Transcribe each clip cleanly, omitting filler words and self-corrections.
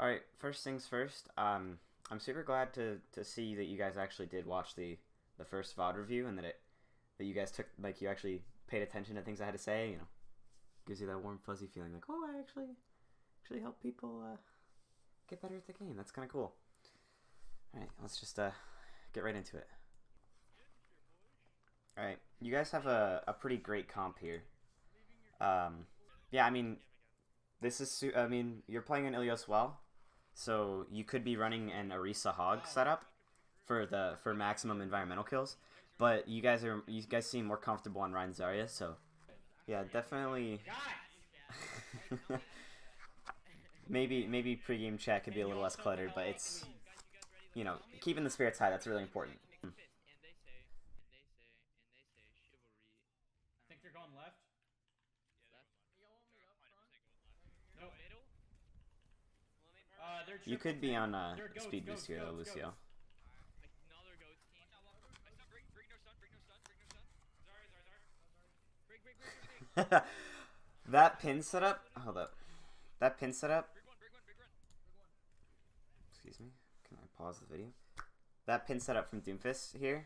All right, first things first. I'm super glad to see that you guys actually did watch the first VOD review and that you guys took you actually paid attention to things I had to say. Gives you that warm fuzzy feeling like, oh, I actually help people get better at the game. That's kind of cool. All right, let's just get right into it. All right, you guys have a pretty great comp here. Yeah, I mean, you're playing an Ilios well, so you could be running an Orisa Hog setup for maximum environmental kills. But you guys seem more comfortable on Ryan Zarya, so yeah, definitely. maybe pregame chat could be a little less cluttered, but it's keeping the spirits high. That's really important. I think they're going left. No. You could be on speed boost here, though, Lucio. That pin setup. Hold up. That pin setup. Excuse me. Can I pause the video? That pin setup from Doomfist here.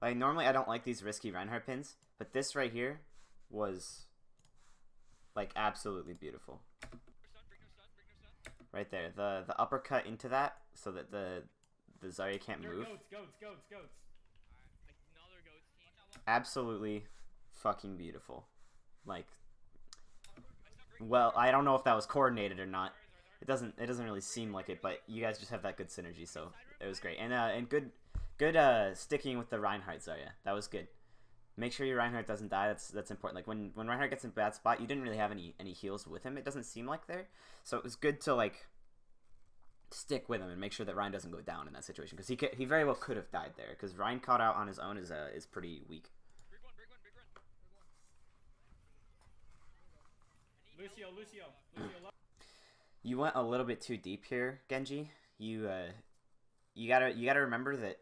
Like, normally I don't like these risky Reinhardt pins, but this right here was like absolutely beautiful. Right there, the uppercut into that, so that the Zarya can't move. Goats. Absolutely fucking beautiful. Like, well, I don't know if that was coordinated or not. It doesn't really seem like it, but you guys just have that good synergy, so it was great. And good sticking with the Reinhardt Zarya. That was good. Make sure your Reinhardt doesn't die. That's important. Like when Reinhardt gets in a bad spot, you didn't really have any heals with him. It doesn't seem like there. So it was good to like stick with him and make sure that Ryan doesn't go down in that situation, because he very well could have died there, because Ryan caught out on his own is pretty weak. Lucio. You went a little bit too deep here, Genji. You gotta remember that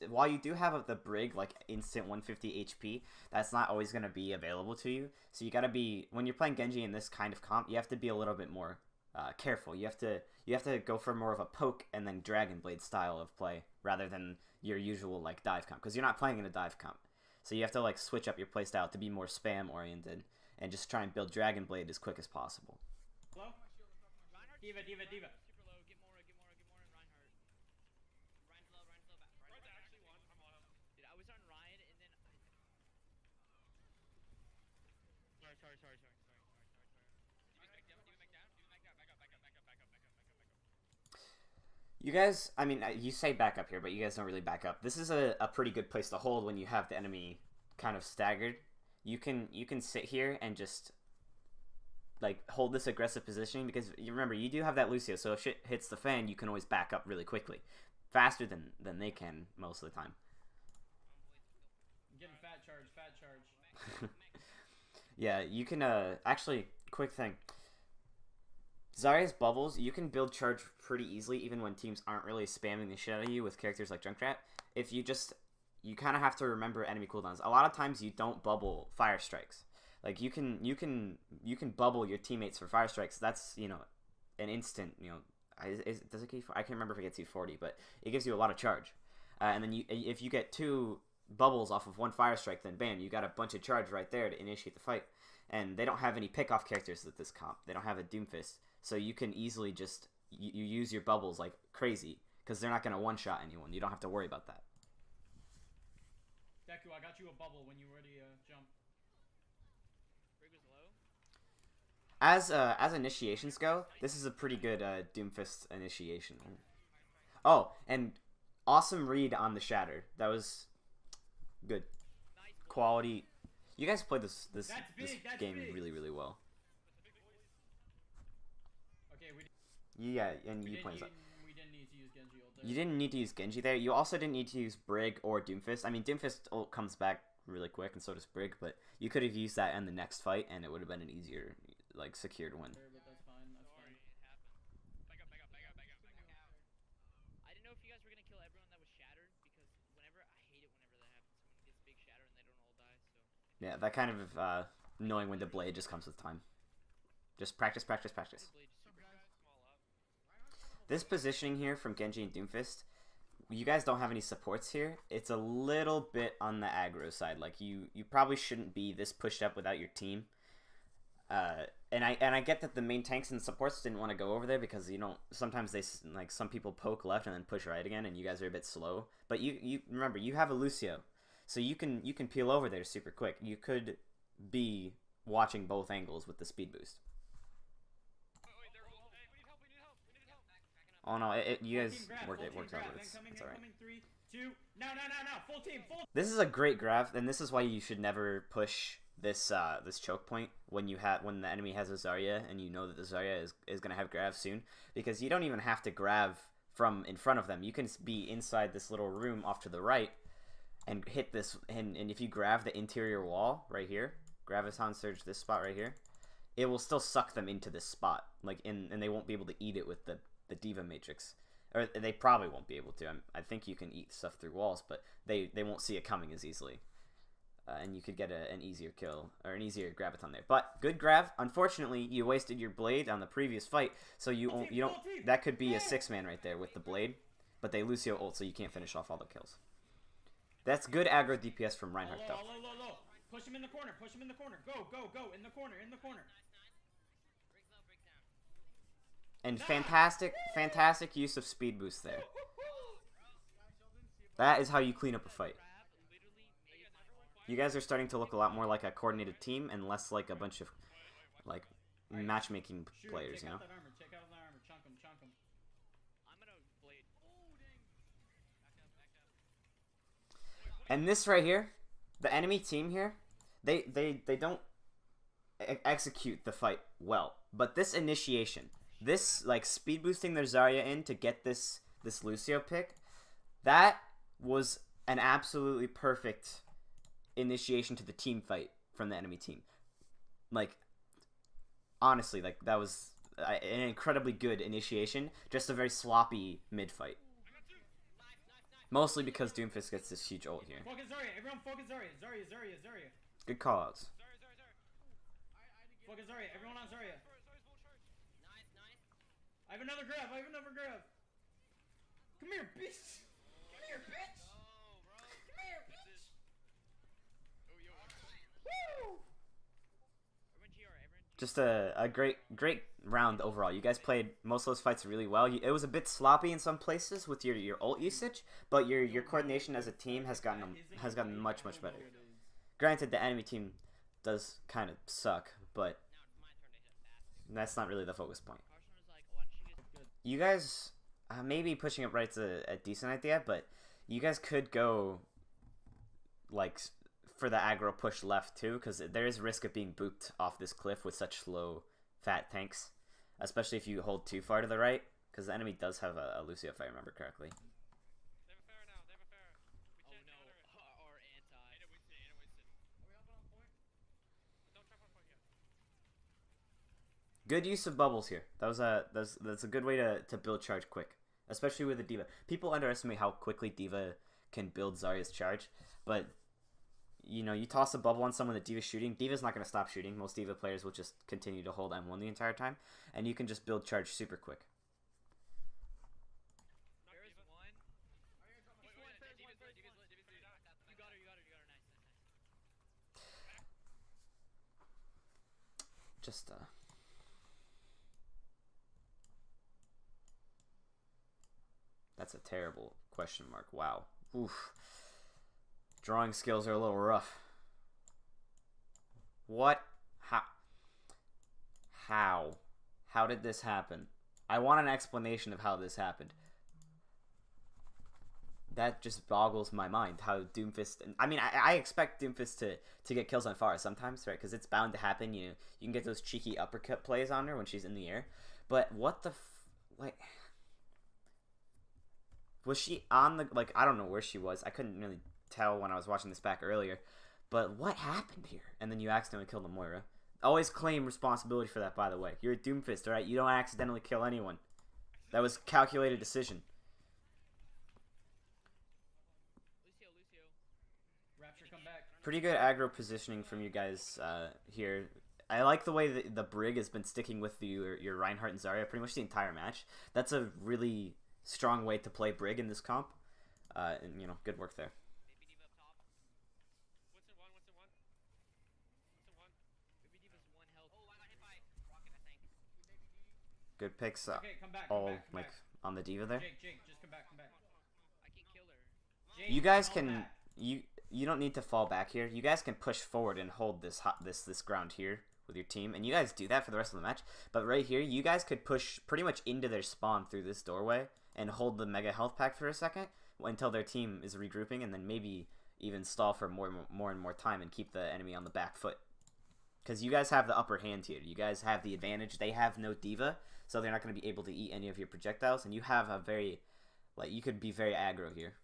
while you do have the Brig like instant 150 HP, that's not always gonna be available to you. So you gotta be, when you're playing Genji in this kind of comp, you have to be a little bit more careful. You have to go for more of a poke and then Dragon Blade style of play rather than your usual like dive comp, because you're not playing in a dive comp. So you have to like switch up your playstyle to be more spam oriented and just try and build Dragon Blade as quick as possible. Hello? Diva. Sorry. You guys, I mean, you say back up here, but you guys don't really back up. This is a pretty good place to hold when you have the enemy kind of staggered. You can sit here and just like hold this aggressive positioning, because you remember you do have that Lucio, so if shit hits the fan, you can always back up really quickly, faster than they can most of the time. I'm getting fat charge. Yeah, you can actually, quick thing. Zarya's bubbles, you can build charge pretty easily even when teams aren't really spamming the shit out of you with characters like Junkrat. If you kind of have to remember enemy cooldowns. A lot of times you don't bubble fire strikes. Like you can bubble your teammates for fire strikes. That's, an instant, does it give you, I can't remember if it gets you 40, but it gives you a lot of charge. And then if you get 2 bubbles off of 1 fire strike, then bam, you got a bunch of charge right there to initiate the fight. And they don't have any pick off characters with this comp. They don't have a Doomfist, so you can easily just you use your bubbles like crazy, because they're not gonna one shot anyone. You don't have to worry about that. Deku, I got you a bubble when you ready to jump. As initiations go, this is a pretty good Doomfist initiation. Oh, and awesome read on the Shatter. That was good quality. You guys played this game really well. Okay, yeah, and you played. We didn't need to use Genji ult there. You didn't need to use Genji there. You also didn't need to use Brig or Doomfist. I mean, Doomfist ult comes back really quick, and so does Brig. But you could have used that in the next fight, and it would have been an easier, like, secured win. But that's fine. Back up. I didn't know if you guys were gonna kill everyone that was shattered, because I hate it whenever that happens. Someone gets big shatter and they don't all die. So Yeah, that kind of knowing when to blade just comes with time. Just practice. This positioning here from Genji and Doomfist, you guys don't have any supports here. It's a little bit on the aggro side. Like you probably shouldn't be this pushed up without your team. And I get that the main tanks and supports didn't want to go over there because you don't. Sometimes they like some people poke left and then push right again, and you guys are a bit slow. But you remember you have a Lucio, so you can peel over there super quick. You could be watching both angles with the speed boost. Oh no, you guys worked out, but it's alright. 3, 2, now, full team. This is a great graph, and this is why you should never push this this choke point when the enemy has a Zarya and you know that the Zarya is gonna have grav soon, because you don't even have to grav from in front of them. You can be inside this little room off to the right and hit this, and if you grav the interior wall right here, Graviton Surge this spot right here, it will still suck them into this spot, and they won't be able to eat it with the Diva Matrix. Or they probably won't be able to. I think you can eat stuff through walls, but they won't see it coming as easily. And you could get an easier kill, or an easier Graviton there. But good grab. Unfortunately, you wasted your blade on the previous fight, so you don't. That could be a 6-man right there with the blade, but they Lucio ult, so you can't finish off all the kills. That's good aggro DPS from Reinhardt, though. Low. Push him in the corner. Go, in the corner. And fantastic use of speed boost there. That is how you clean up a fight. You guys are starting to look a lot more like a coordinated team and less like a bunch of matchmaking players, you know? Check out the armor. Chunk him. I'm gonna blade. And this right here, the enemy team here, they don't execute the fight well. But this initiation, this speed boosting their Zarya in to get this Lucio pick, that was an absolutely perfect initiation to the team fight from the enemy team. Honestly, that was an incredibly good initiation, just a very sloppy mid fight. Mostly because Doomfist gets this huge ult here. Focus Zarya, everyone focus Zarya. Good callouts. Focus Zarya, everyone on Zarya. Nice. I have another grab. Come here, bitch. Just a great round overall. You guys played most of those fights really well. It was a bit sloppy in some places with your ult usage, but your coordination as a team has gotten much better. Granted, the enemy team does kind of suck, but that's not really the focus point. You guys, maybe pushing up right's a decent idea, but you guys could go for the aggro push left too, because there is risk of being booped off this cliff with such slow fat tanks, especially if you hold too far to the right, because the enemy does have a Lucio, if I remember correctly. Good use of bubbles here. That's a good way to build charge quick, especially with the Diva. People underestimate how quickly Diva can build Zarya's charge, but you toss a bubble on someone that Diva's shooting, Diva's not going to stop shooting. Most Diva players will just continue to hold M1 the entire time, and you can just build charge super quick. Just that's a terrible question mark. Wow. Oof. Drawing skills are a little rough. What? How? How did this happen? I want an explanation of how this happened. That just boggles my mind. How Doomfist... I mean, I expect Doomfist to get kills on Pharah sometimes, right? Because it's bound to happen. You can get those cheeky uppercut plays on her when she's in the air. But what the... was she on the... I don't know where she was. I couldn't really tell when I was watching this back earlier, but what happened here? And then you accidentally killed a Moira. Always claim responsibility for that, by the way. You're a Doomfist, alright? You don't accidentally kill anyone. That was calculated decision. Rapture, come back. Pretty good aggro positioning from you guys here. I like the way the Brig has been sticking with your Reinhardt and Zarya pretty much the entire match. That's a really strong way to play Brig in this comp. And you know, good work there. Maybe Diva up top. What's in one? What's in one? What's in one? Maybe Diva's 1 health. Oh, I got hit by rocket, I think. Good picks. Okay, come back. All Come back, come like back. on the Diva there. Jake, just come back, come back. I can kill her. Jake, You guys fall can back. you don't need to fall back here. You guys can push forward and hold this this ground here with your team, and you guys do that for the rest of the match. But right here, you guys could push pretty much into their spawn through this doorway and hold the mega health pack for a second until their team is regrouping, and then maybe even stall for more and more time and keep the enemy on the back foot. Because you guys have the upper hand here. You guys have the advantage. They have no Diva, so they're not going to be able to eat any of your projectiles, and you have a very, like, you could be very aggro here.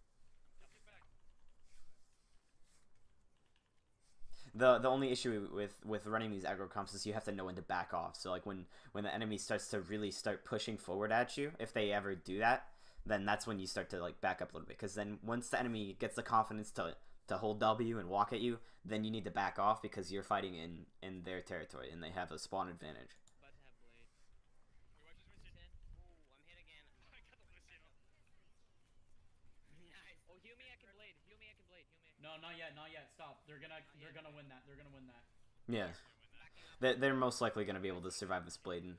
The only issue with running these aggro comps is you have to know when to back off. So like when the enemy starts to really start pushing forward at you, if they ever do that, then that's when you start to like back up a little bit. Because then once the enemy gets the confidence to hold W and walk at you, then you need to back off because you're fighting in their territory and they have a spawn advantage. About to have Blade. Ooh, I'm hit again. Nice. Oh, heal me, I can Blade. Heal me, I can Blade. Heal me, I can No, not yet, not yet. Stop. They're gonna win that. They're gonna win that. Yeah, Backing up. they're most likely going to be able to survive this blade. And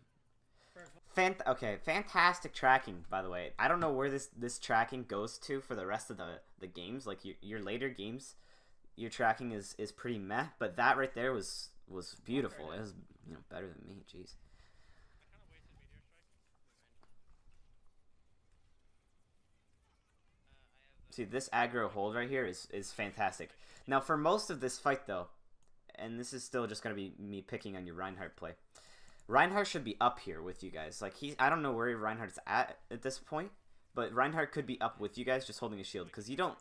First one. okay, fantastic tracking, by the way. I don't know where this tracking goes to for the rest of the games. Like your later games, your tracking is pretty meh, but that right there was beautiful. It was, you know, better than me. Jeez. See, this aggro hold right here is fantastic. Now, for most of this fight, though, and this is still just going to be me picking on your Reinhardt play, Reinhardt should be up here with you guys. Like, I don't know where Reinhardt's at this point, but Reinhardt could be up with you guys just holding a shield, because you don't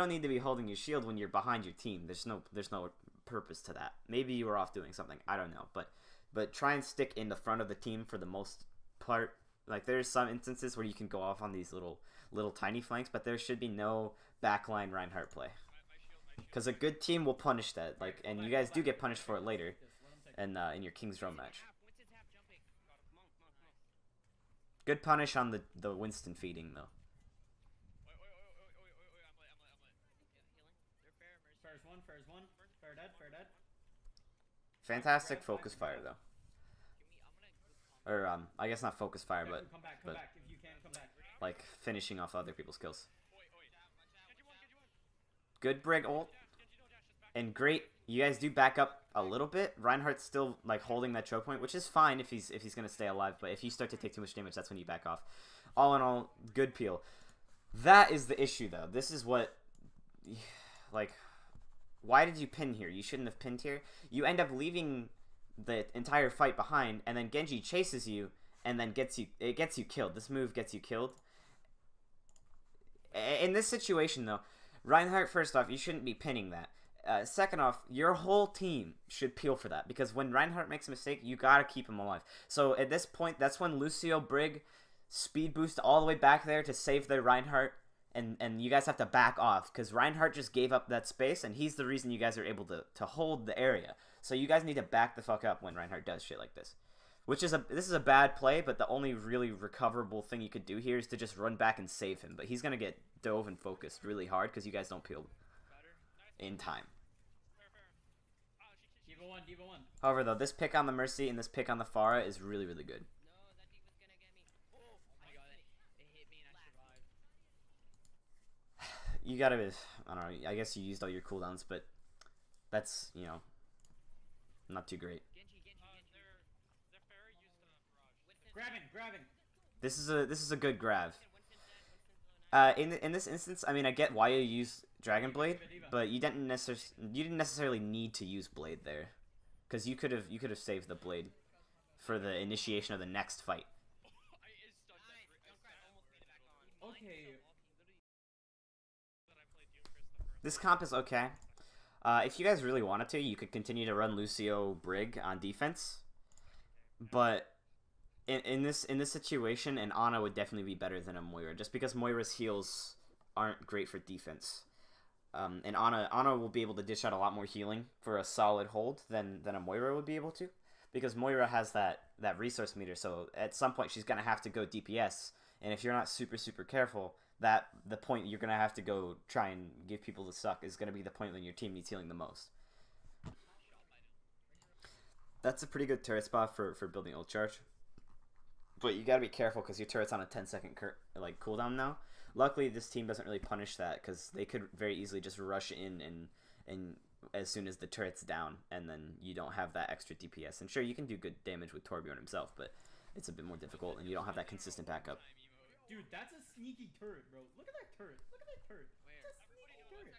need to be holding your shield when you're behind your team. There's no purpose to that. Maybe you were off doing something. I don't know, but try and stick in the front of the team for the most part. Like, there's some instances where you can go off on these little tiny flanks, but there should be no backline Reinhardt play, because a good team will punish that. Like, and you guys do get punished for it later, and in your King's Drum match. Winston's half jumping. Come on, come on, come on. Good punish on the Winston feeding though. I'm lit. They're fair, Mercy. First one. Fair dead. Fantastic focus fire though, I'm gonna or I guess not focus fire, Okay, but come back. but- If you can, come back. like finishing off other people's kills. Genji one. Good Brig ult, and great. You guys do back up a little bit. Reinhardt's still like holding that choke point, which is fine if he's gonna stay alive. But if you start to take too much damage, that's when you back off. All in all, good peel. That is the issue though. This is what, like, why did you pin here? You shouldn't have pinned here. You end up leaving the entire fight behind, and then Genji chases you and then gets you killed. This move gets you killed. In this situation though, Reinhardt, first off, you shouldn't be pinning that. Second off, your whole team should peel for that, because when Reinhardt makes a mistake, you gotta keep him alive. So at this point, that's when Lucio, Brig speed boost all the way back there to save their Reinhardt, and you guys have to back off, because Reinhardt just gave up that space, and he's the reason you guys are able to hold the area. So you guys need to back the fuck up when Reinhardt does shit like this. This is a bad play, but the only really recoverable thing you could do here is to just run back and save him. But he's gonna get dove and focused really hard because you guys don't peel in time. Diva one. However, though, this pick on the Mercy and this pick on the Pharah is really, really good. No, that Diva's gonna get me. Oh, I got it. It hit me and I survived. You gotta, I don't know, I guess you used all your cooldowns, but that's, you know, not too great. Genji. They're fair. Used Grabbing. This is a good grab. Winston's low now. In this instance, I mean, I get why you use Dragon Blade, but you didn't necessarily need to use Blade there, because you could have saved the Blade for the initiation of the next fight. Nice. Junkrat almost made it back on. Okay. This comp is okay. If you guys really wanted to, you could continue to run Lucio Brig on defense, but in this situation, an Ana would definitely be better than a Moira, just because Moira's heals aren't great for defense. And Ana will be able to dish out a lot more healing for a solid hold than a Moira would be able to. because Moira has that resource meter. So at some point she's gonna have to go DPS, and if you're not super careful, that the point you're gonna have to go try and give people the suck is gonna be the point when your team needs healing the most. That's a pretty good turret spot for building ult charge. But you gotta be careful because your turret's on a 10-second cooldown now. Luckily, this team doesn't really punish that because they could very easily just rush in and as soon as the turret's down, and then you don't have that extra DPS. And sure, you can do good damage with Torbjorn himself, but it's a bit more difficult, and you don't have that consistent backup. Dude, that's a sneaky turret, bro. Look at that turret. Look at that turret. It's a sneaky turret.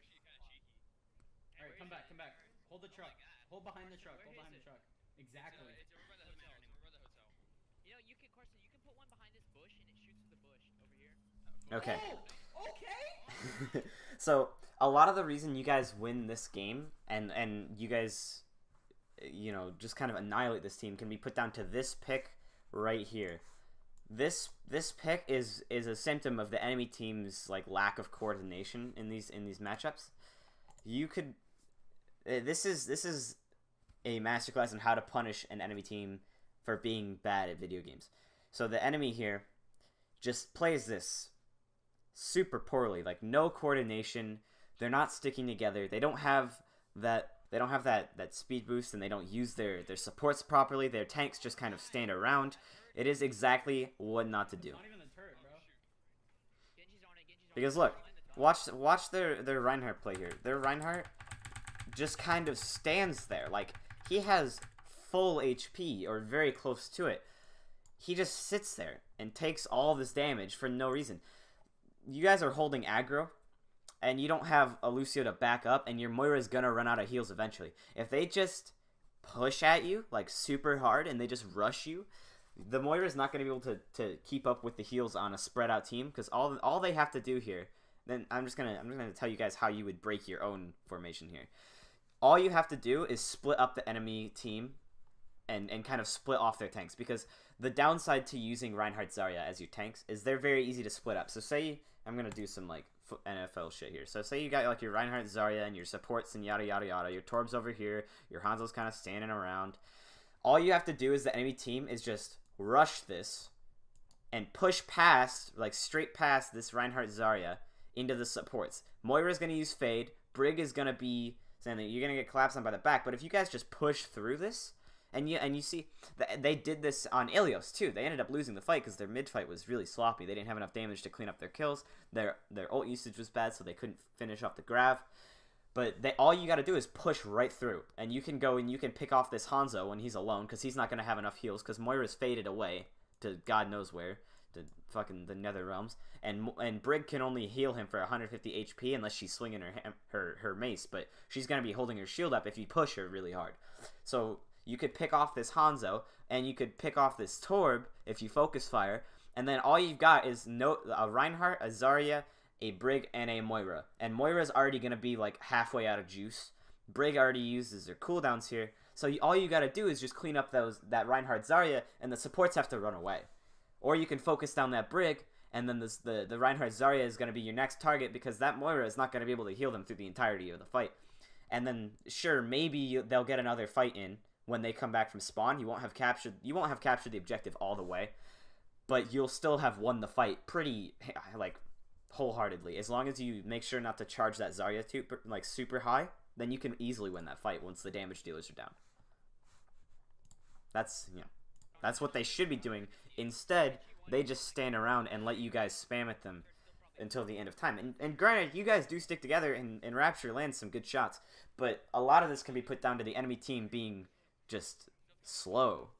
Alright, come back, come back. Hold the truck. Hold behind the truck. Hold behind the truck. Exactly. It's over by the hotel. It's over by the hotel. You know, you can, Carson, you can put one behind this bush and it shoots through the bush over here. Okay. Oh, okay. So a lot of the reason you guys win this game and you guys, you know, just kind of annihilate this team can be put down to this pick right here. This pick is a symptom of the enemy team's like lack of coordination in these matchups. You could this is a masterclass on how to punish an enemy team for being bad at video games. So the enemy here just plays this super poorly, like no coordination. They're not sticking together. They don't have that speed boost, and they don't use their supports properly. Their tanks just kind of stand around. It is exactly what not to do. Not even the turret, bro. Genji's on it, Genji's on Because it. look, watch their Reinhardt play here. Their Reinhardt just kind of stands there. Like, he has full HP or very close to it. He just sits there and takes all this damage for no reason. You guys are holding aggro, and you don't have a Lucio to back up, and your Moira's gonna run out of heals eventually. If they just push at you like super hard and they just rush you, the Moira's not gonna be able to keep up with the heals on a spread out team, because all they have to do here. Then I'm just gonna tell you guys how you would break your own formation here. All you have to do is split up the enemy team and kind of split off their tanks, because the downside to using Reinhardt Zarya as your tanks is they're very easy to split up. So say I'm gonna do some like NFL shit here. So say you got like your Reinhardt Zarya and your supports and yada yada yada. Your Torb's over here. Your Hanzo's kind of standing around. All you have to do is the enemy team is just rush this and push past, like straight past this Reinhardt Zarya into the supports. Moira's gonna use Fade. Brig is gonna be saying that you're gonna get collapsed on by the back. But if you guys just push through this, and you see, they did this on Ilios too. They ended up losing the fight because their mid fight was really sloppy. They didn't have enough damage to clean up their kills. Their ult usage was bad, so they couldn't finish off the grav. But all you got to do is push right through, and you can go and you can pick off this Hanzo when he's alone, because he's not going to have enough heals, because Moira's faded away to God knows where, to fucking the Nether Realms, and Brig can only heal him for 150 HP unless she's swinging her mace, but she's going to be holding her shield up if you push her really hard. So you could pick off this Hanzo, and you could pick off this Torb if you focus fire, and then all you've got is a Reinhardt, a Zarya, a Brig, and a Moira. And Moira's already going to be like halfway out of juice. Brig already uses their cooldowns here. So all you got to do is just clean up that Reinhardt Zarya, and the supports have to run away. Or you can focus down that Brig, and then the Reinhardt Zarya is going to be your next target, because that Moira is not going to be able to heal them through the entirety of the fight. And then, sure, maybe they'll get another fight in when they come back from spawn. You won't have captured the objective all the way, but you'll still have won the fight pretty like wholeheartedly. As long as you make sure not to charge that Zarya like super high, then you can easily win that fight once the damage dealers are down. That's what they should be doing. Instead, they just stand around and let you guys spam at them until the end of time. And granted, you guys do stick together, and Rapture lands some good shots, but a lot of this can be put down to the enemy team being just slow,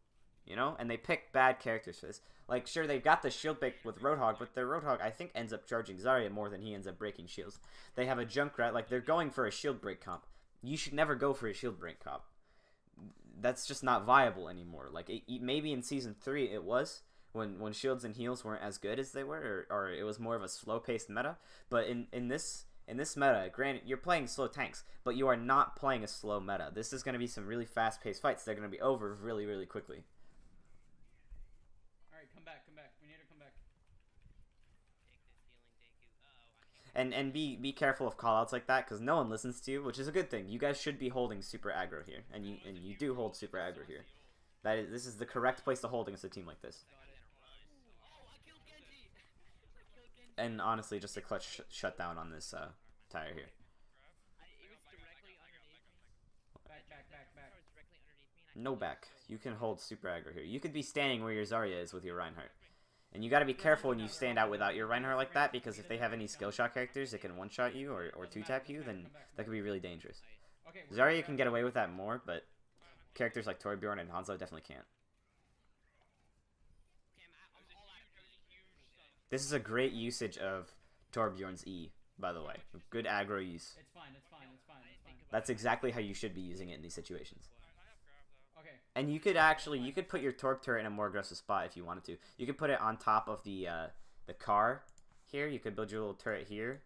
you know? And they pick bad characters for this. Like, sure, they've got the shield break with Roadhog, but their Roadhog, I think, ends up charging Zarya more than he ends up breaking shields. They have a Junkrat, like, they're going for a shield break comp. You should never go for a shield break comp. That's just not viable anymore. Like, maybe in Season 3 it was, when shields and heals weren't as good as they were, or it was more of a slow-paced meta. But in this meta, granted, you're playing slow tanks, but you are not playing a slow meta. This is going to be some really fast-paced fights. They're going to be over really, really quickly. Alright, come back. We need to come back. Take this healing, thank you. And be careful of callouts like that, because no one listens to you, which is a good thing. You guys should be holding super aggro here, and you do hold super aggro here. This is the correct place to hold against a team like this. Oh, I killed Genji. I killed Genji. And honestly, just a clutch shutdown on this tire here. It was directly underneath me. Back. It was directly underneath me. And I No killed back. it. You can hold super aggro here. You could be standing where your Zarya is with your Reinhardt. And you gotta be careful when you stand out without your Reinhardt like that, because if they have any skill shot characters that can one-shot you or two-tap you, then that could be really dangerous. Okay, Zarya can get away with that more, but characters like Torbjorn and Hanzo definitely can't. Okay, I'm all out of This is a great usage of Torbjorn's E, by the way. Good aggro use. It's fine. That's exactly how you should be using it in these situations. Okay. And you could put your Torb turret in a more aggressive spot if you wanted to. You could put it on top of the car here. You could build your little turret here.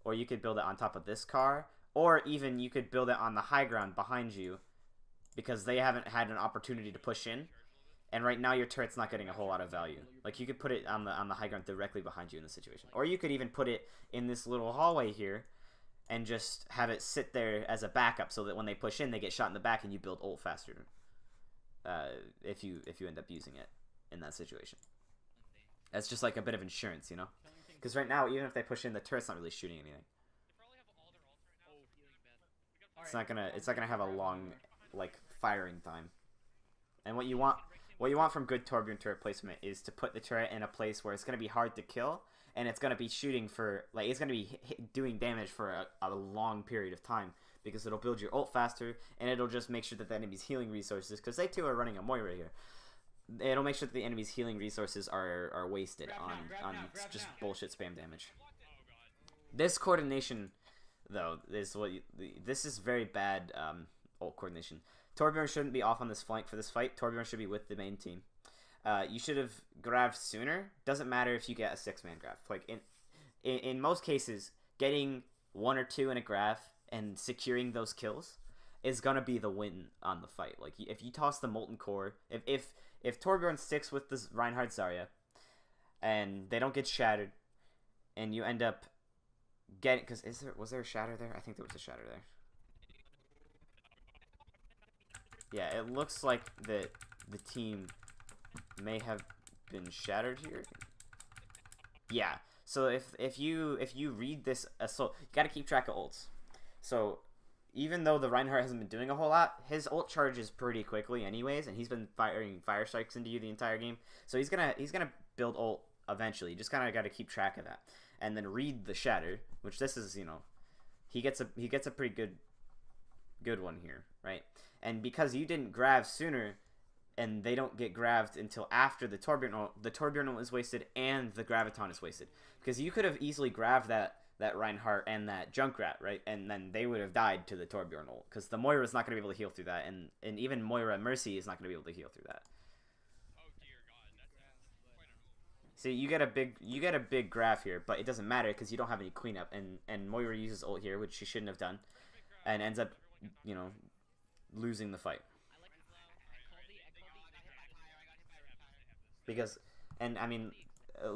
Or you could build it on top of this car. Or even you could build it on the high ground behind you, because they haven't had an opportunity to push in. And right now your turret's not getting a whole lot of value. Like, you could put it on the high ground directly behind you in this situation. Or you could even put it in this little hallway here and just have it sit there as a backup so that when they push in, they get shot in the back and you build ult faster. If you end up using it in that situation. That's just like a bit of insurance, you know? Because right now, even if they push in, the turret's not really shooting anything. It's not gonna have a long, like, firing time. And what you want from good Torbjorn turret placement is to put the turret in a place where it's gonna be hard to kill, and it's gonna be shooting for, like, it's gonna be doing damage for a long period of time, because it'll build your ult faster, and it'll just make sure that the enemy's healing resources, because they too are running a Moira here, it'll make sure that the enemy's healing resources are wasted on just bullshit spam damage. This coordination, though, is this is very bad ult coordination. Torbjorn shouldn't be off on this flank for this fight. Torbjorn should be with the main team. You should have grabbed sooner. Doesn't matter if you get a 6-man grab. Like, in most cases, getting 1 or 2 in a grab and securing those kills is gonna be the win on the fight. Like, if you toss the Molten Core, if Torbjorn sticks with this Reinhardt Zarya and they don't get shattered, and you end up getting, because was there a shatter there? I think there was a shatter there. Yeah, it looks like the team may have been shattered here. Yeah. So if you read this assault, you got to keep track of ults. So even though the Reinhardt hasn't been doing a whole lot, his ult charges pretty quickly anyways, and he's been firing fire strikes into you the entire game. So he's gonna build ult eventually. You just kind of got to keep track of that, and then read the shatter, which this is, you know, he gets a pretty good one here, right? And because you didn't grab sooner, and they don't get grabbed until after the Torbjorn ult is wasted and the Graviton is wasted. Because you could have easily grabbed that Reinhardt and that Junkrat, right? And then they would have died to the Torbjorn ult. Because the Moira is not going to be able to heal through that, and even Moira Mercy is not going to be able to heal through that. Oh dear God, that's quite a... So you get a big graph here, but it doesn't matter because you don't have any cleanup, and Moira uses ult here, which she shouldn't have done, and ends up, you know, losing the fight. Because, and I mean,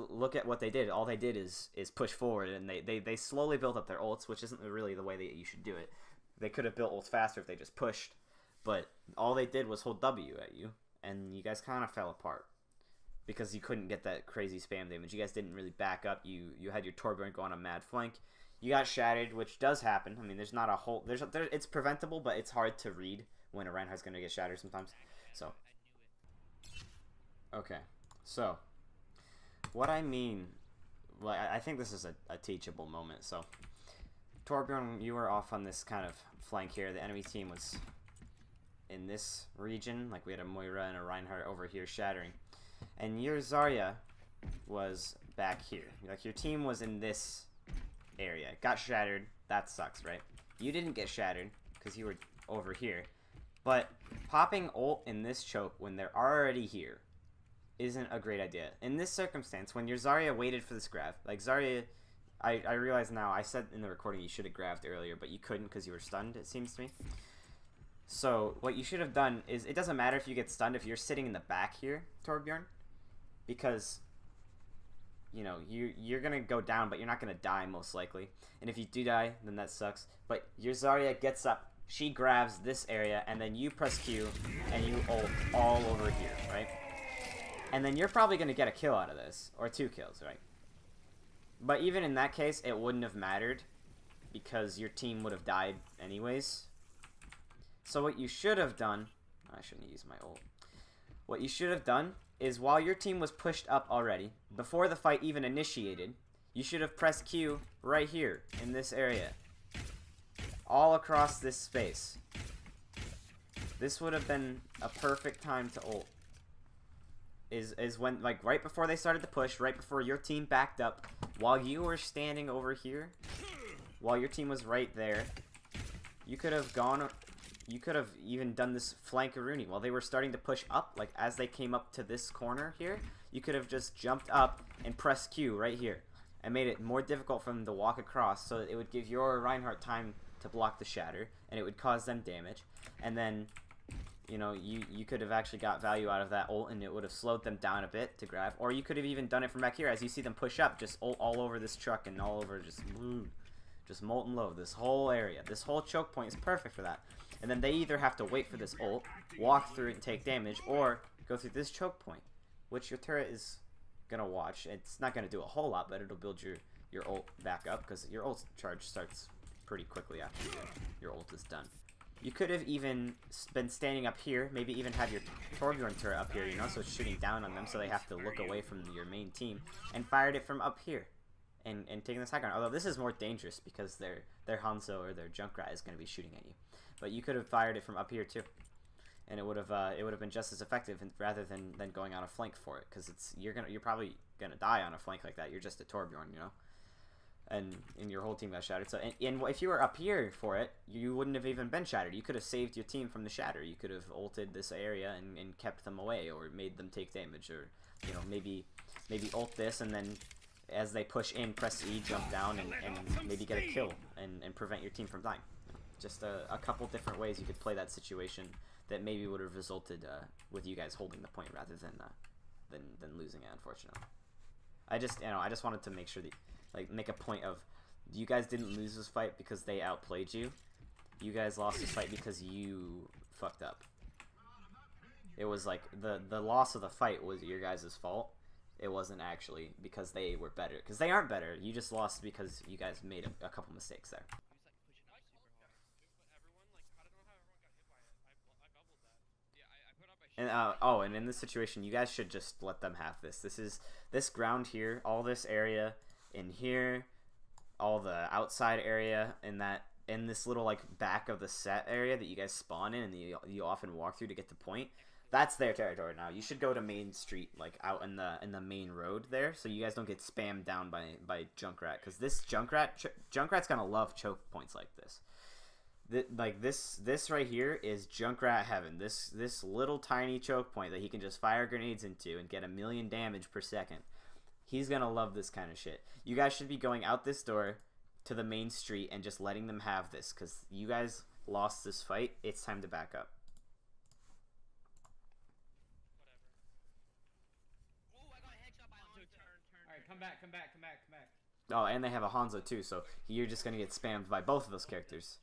look at what they did. All they did is push forward, and they slowly built up their ults, which isn't really the way that you should do it. They could have built ults faster if they just pushed, but all they did was hold W at you, and you guys kind of fell apart because you couldn't get that crazy spam damage. You guys didn't really back up. You had your Torbjorn go on a mad flank. You got shattered, which does happen. I mean, there's not a whole... it's preventable, but it's hard to read when a Reinhardt's going to get shattered sometimes. So, okay. So, what I mean... Well, I think this is a teachable moment. So, Torbjorn, you were off on this kind of flank here. The enemy team was in this region. Like, we had a Moira and a Reinhardt over here shattering. And your Zarya was back here. Like, your team was in this area. Got shattered. That sucks, right? You didn't get shattered because you were over here. But popping ult in this choke when they're already here isn't a great idea. In this circumstance, when your Zarya waited for this grab, like Zarya, I realize now, I said in the recording you should have grabbed earlier, but you couldn't because you were stunned, it seems to me. So what you should have done is, it doesn't matter if you get stunned if you're sitting in the back here, Torbjorn, because, you know, you're going to go down, but you're not going to die most likely. And if you do die, then that sucks. But your Zarya gets up, she grabs this area, and then you press Q, and you ult all over here, right? And then you're probably going to get a kill out of this, or 2 kills, right? But even in that case, it wouldn't have mattered, because your team would have died anyways. So what you should have done... I shouldn't use my ult. What you should have done is while your team was pushed up already, before the fight even initiated, you should have pressed Q right here, in this area. All across this space. This would have been a perfect time to ult. Is when, like, right before they started to push, right before your team backed up, while you were standing over here, while your team was right there, you could have gone, you could have even done this flankaroonie. While they were starting to push up, like, as they came up to this corner here, you could have just jumped up and pressed Q right here, and made it more difficult for them to walk across, so that it would give your Reinhardt time to block the shatter, and it would cause them damage, and then, you know, you could have actually got value out of that ult, and it would have slowed them down a bit to grab, or you could have even done it from back here, as you see them push up, just ult all over this truck, and all over just molten low, this whole area, this whole choke point is perfect for that, and then they either have to wait for this ult, walk through it and take damage, or go through this choke point, which your turret is gonna watch. It's not gonna do a whole lot, but it'll build your ult back up, because your ult charge starts pretty quickly after your ult is done. You could have even been standing up here, maybe even have your Torbjorn turret up here, you know, so it's shooting down on them, so they have to look away from your main team, and fired it from up here, and taking this high ground. Although this is more dangerous, because their Hanzo or their Junkrat is going to be shooting at you. But you could have fired it from up here too, and it would have been just as effective, rather than going on a flank for it, because you're probably gonna die on a flank like that. You're just a Torbjorn, you know. And your whole team got shattered. So, and if you were up here for it, you wouldn't have even been shattered. You could have saved your team from the shatter. You could have ulted this area and kept them away, or made them take damage, or, you know, maybe ult this, and then as they push in, press E, jump down, and maybe get a kill, and prevent your team from dying. Just a couple different ways you could play that situation that maybe would have resulted with you guys holding the point rather than losing it, unfortunately. I just wanted to make sure that, like, make a point of, you guys didn't lose this fight because they outplayed you. You guys lost this fight because you fucked up. It was like the loss of the fight was your guys' fault. It wasn't actually because they were better, because they aren't better. You just lost because you guys made a couple mistakes there. And and in this situation, you guys should just let them have this. This ground here, all this area in here, all the outside area in this little, like, back of the set area that you guys spawn in and you often walk through to get to point. That's their territory now. You should go to Main Street, like, out in the main road there, so you guys don't get spammed down by Junkrat, because this Junkrat's gonna love choke points like this. Like, this right here is Junkrat heaven. This little tiny choke point that he can just fire grenades into and get 1,000,000 damage per second. He's gonna love this kind of shit. You guys should be going out this door to the main street and just letting them have this, because you guys lost this fight. It's time to back up. Alright, come back. Oh, and they have a Hanzo too, so you're just gonna get spammed by both of those characters.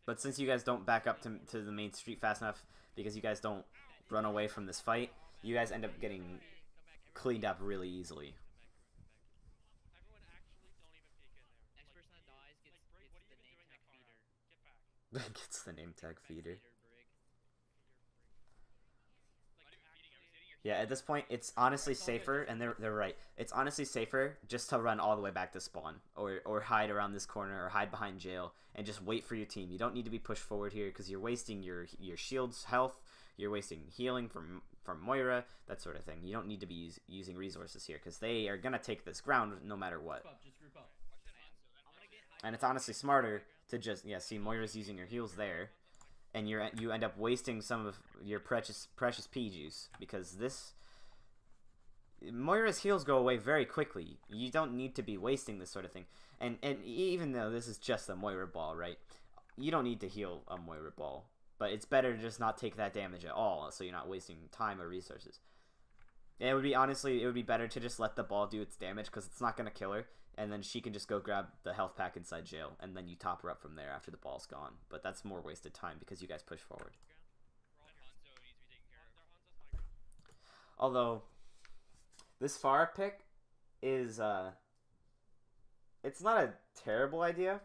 But since you guys don't back up to the main street fast enough, because you guys don't run away from this fight, you guys end up getting cleaned up really easily. Next person that dies gets the name tag feeder. Gets the name tag feeder. Yeah, at this point, it's honestly safer, and they're right. It's honestly safer just to run all the way back to spawn, or hide around this corner, or hide behind jail, and just wait for your team. You don't need to be pushed forward here, because you're wasting your shield's health, you're wasting healing from Moira, that sort of thing. You don't need to be using resources here, because they are gonna take this ground no matter what. Just group up. And it's honestly smarter to just, yeah, see, Moira's using her heals there, and you end up wasting some of your precious P juice, because Moira's heals go away very quickly. You don't need to be wasting this sort of thing. And even though this is just a Moira ball, right? You don't need to heal a Moira ball, but it's better to just not take that damage at all, so you're not wasting time or resources. And it would be better to just let the ball do its damage, because it's not gonna kill her. and then she can just go grab the health pack inside jail, and then you top her up from there after the ball's gone. But that's more wasted time because you guys push forward. Although, this Pharah pick is, it's not a terrible idea,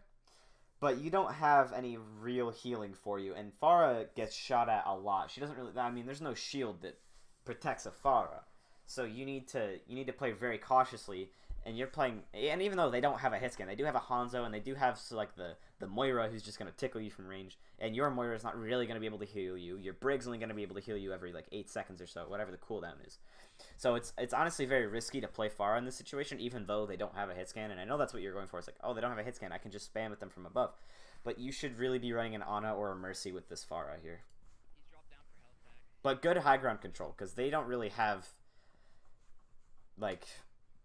but you don't have any real healing for you, and Pharah gets shot at a lot. She doesn't really, I mean, there's no shield that protects a Pharah, so you need to play very cautiously, and you're playing, and even though they don't have a hit scan, they do have a Hanzo, and they do have, so, like, the Moira who's just going to tickle you from range, and your Moira is not really going to be able to heal you. Your Brig's only going to be able to heal you every, like, 8 seconds or so, whatever the cooldown is. So it's honestly very risky to play Pharah in this situation, even though they don't have a hit scan, and I know that's what you're going for. It's like, oh, they don't have a hit scan, I can just spam at them from above. But you should really be running an Ana or a Mercy with this Pharah here. He's dropped down for health back. But good high ground control, because they don't really have, like,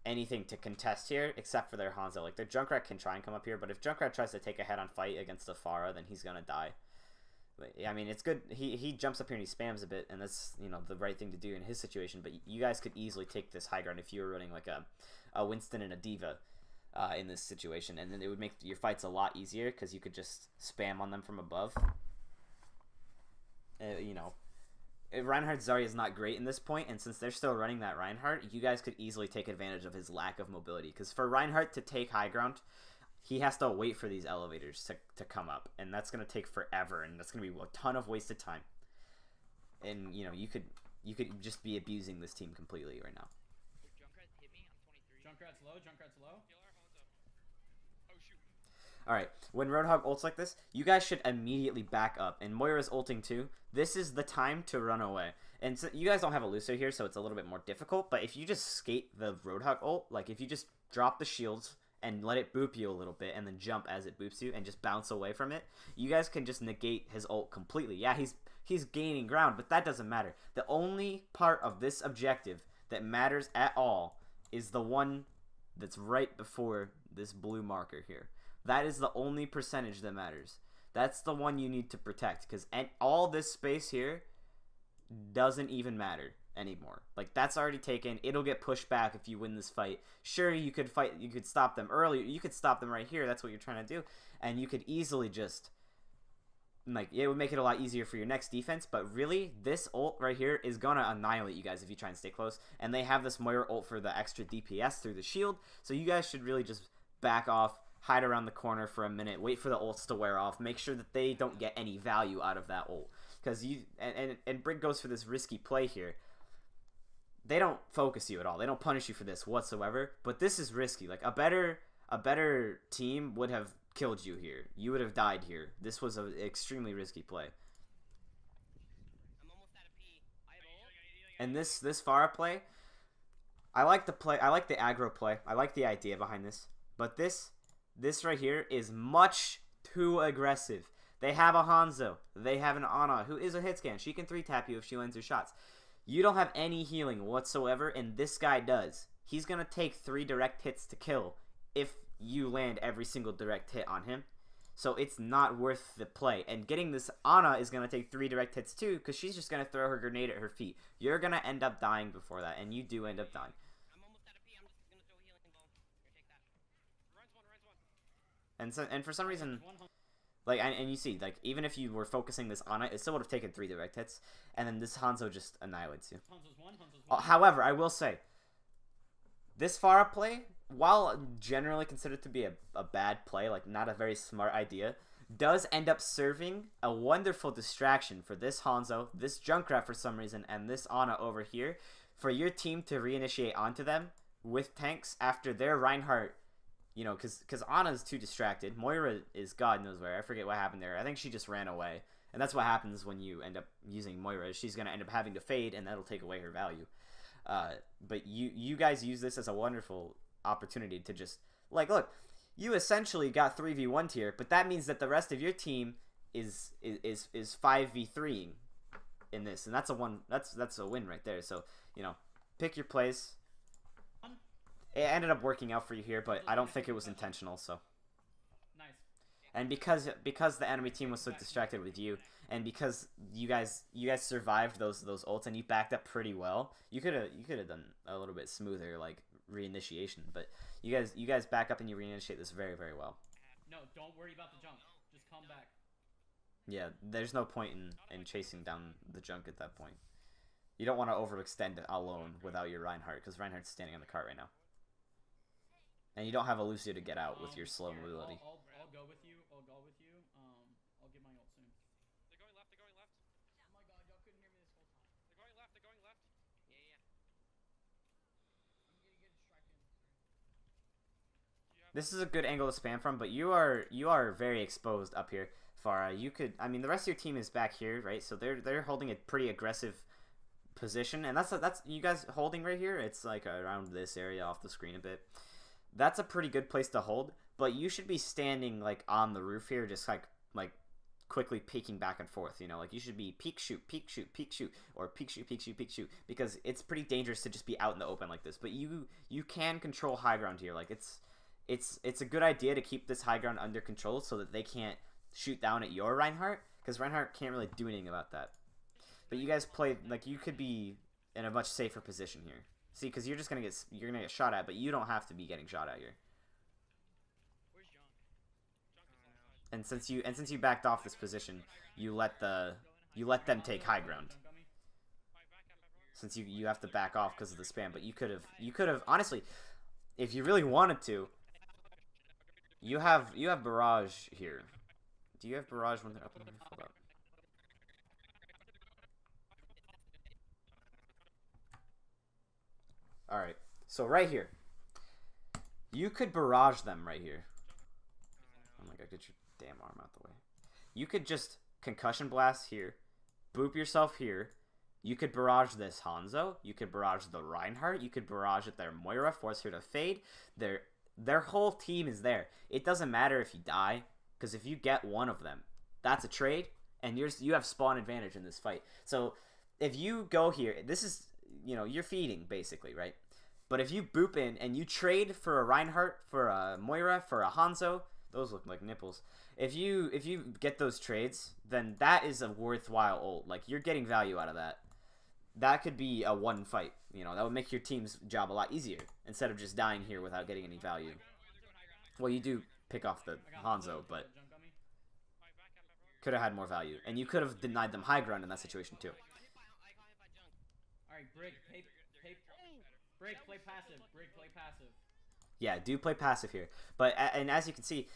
anything to contest here except for their Hanzo. Like, their Junkrat can try and come up here, but if Junkrat tries to take a head-on fight against the Pharah, then he's gonna die. But, I mean, it's good. He jumps up here and he spams a bit, and that's, you know, the right thing to do in his situation, but you guys could easily take this high ground if you were running, like, a Winston and a Diva in this situation, and then it would make your fights a lot easier, because you could just spam on them from above. You know, Reinhardt Zarya is not great in this point, and since they're still running that Reinhardt, you guys could easily take advantage of his lack of mobility, because for Reinhardt to take high ground, he has to wait for these elevators to come up, and that's going to take forever, and that's going to be a ton of wasted time. And, you know, you could just be abusing this team completely right now. Junkrat hit me. I'm 23. Junkrat's low. Junkrat's low. Oh shoot. Alright, when Roadhog ults like this, you guys should immediately back up, and Moira's ulting too. This is the time to run away. And so you guys don't have a Lucio here, so it's a little bit more difficult, but if you just skate the Roadhog ult, like if you just drop the shields and let it boop you a little bit, and then jump as it boops you, and just bounce away from it, you guys can just negate his ult completely. Yeah, he's gaining ground, but that doesn't matter. The only part of this objective that matters at all is the one that's right before this blue marker here. That is the only percentage that matters. That's the one you need to protect, because all this space here doesn't even matter anymore. Like, that's already taken. It'll get pushed back if you win this fight. Sure, you could stop them early. You could stop them right here. That's what you're trying to do. And you could easily just, like, it would make it a lot easier for your next defense, but really, this ult right here is gonna annihilate you guys if you try and stay close. And they have this Moira ult for the extra DPS through the shield, so you guys should really just back off, hide around the corner for a minute, wait for the ults to wear off, make sure that they don't get any value out of that ult. Because and Brig goes for this risky play here. They don't focus you at all. They don't punish you for this whatsoever. But this is risky. Like, a better team would have killed you here. You would have died here. This was an extremely risky play. I'm almost out of P. I have ult. And this Pharah play, I like the play. I like the aggro play. I like the idea behind this. But this right here is much too aggressive. They have a Hanzo. They have an Ana who is a hit scan. She can 3-tap you if she lands her shots. You don't have any healing whatsoever, and this guy does. He's going to take 3 direct hits to kill if you land every single direct hit on him. So it's not worth the play. And getting this Ana is going to take 3 direct hits too, because she's just going to throw her grenade at her feet. You're going to end up dying before that, and you do end up dying. I'm almost out of P. I'm just gonna throw a healing ball. Here, take that. Ryan's one. And for some reason, One like, and you see, like, even if you were focusing this on it, it still would have taken 3 direct hits, and then this Hanzo just annihilates you. Hanzo's one. However, I will say, this Pharah play, while generally considered to be a bad play, like, not a very smart idea, does end up serving a wonderful distraction for this Hanzo, this Junkrat for some reason, and this Ana over here, for your team to reinitiate onto them with tanks after their Reinhardt. You know, because Ana's too distracted. Moira is God knows where. I forget what happened there. I think she just ran away. And that's what happens when you end up using Moira. She's going to end up having to fade, and that'll take away her value. But you guys use this as a wonderful opportunity to just, like, look, you essentially got 3v1 here, but that means that the rest of your team is 5v3ing in this. And that's a win right there. So, you know, pick your plays. It ended up working out for you here, but I don't think it was intentional, so. Nice. And because the enemy team was so distracted with you, and because you guys survived those ults and you backed up pretty well, you could have done a little bit smoother, like reinitiation. But you guys back up and you reinitiate this very, very well. No, don't worry about the junk. Just come back. Yeah, there's no point in chasing down the junk at that point. You don't want to overextend alone without your Reinhardt, because Reinhardt's standing on the cart right now. And you don't have a Lucio to get out with your slow mobility. I'll go with you. I'll go with you. I'll get my ult soon. They're going left. They're going left. Oh my god, y'all couldn't hear me this whole time. They're going left. They're going left. Yeah, yeah. I'm gonna get distracted. This is a good angle to spam from, but you are very exposed up here, Farah. You could, I mean, the rest of your team is back here, right? So they're holding a pretty aggressive position, and that's you guys holding right here. It's like around this area off the screen a bit. That's a pretty good place to hold, but you should be standing like on the roof here, just like quickly peeking back and forth. You know, like you should be peek shoot, peek shoot, peek shoot, or peek shoot, peek shoot, peek shoot, because it's pretty dangerous to just be out in the open like this. But you can control high ground here. Like it's a good idea to keep this high ground under control so that they can't shoot down at your Reinhardt, because Reinhardt can't really do anything about that. But you guys play like you could be in a much safer position here. See, because you're gonna get shot at, but you don't have to be getting shot at here. Where's John? And since you backed off this position, you let them take high ground. Since you have to back off because of the spam, but you could have honestly, if you really wanted to, you have barrage here. Do you have barrage when they're up? Hold up. Alright, so right here. You could barrage them right here. Oh my god, get your damn arm out the way. You could just concussion blast here. Boop yourself here. You could barrage this Hanzo. You could barrage the Reinhardt. You could barrage at their Moira, force her to fade. Their whole team is there. It doesn't matter if you die, because if you get one of them, that's a trade, and you have spawn advantage in this fight. So if you go here, this is, you know, you're feeding basically, right? But if you boop in and you trade for a Reinhardt, for a Moira, for a Hanzo, those look like nipples. If you get those trades, then that is a worthwhile ult. Like, you're getting value out of that. That could be a one fight. You know, that would make your team's job a lot easier instead of just dying here without getting any value. Well, you do pick off the Hanzo, but could have had more value, and you could have denied them high ground in that situation too. Alright, Brig, Brig, play passive. Brig, play passive. Yeah, do play passive here. But and as you can see,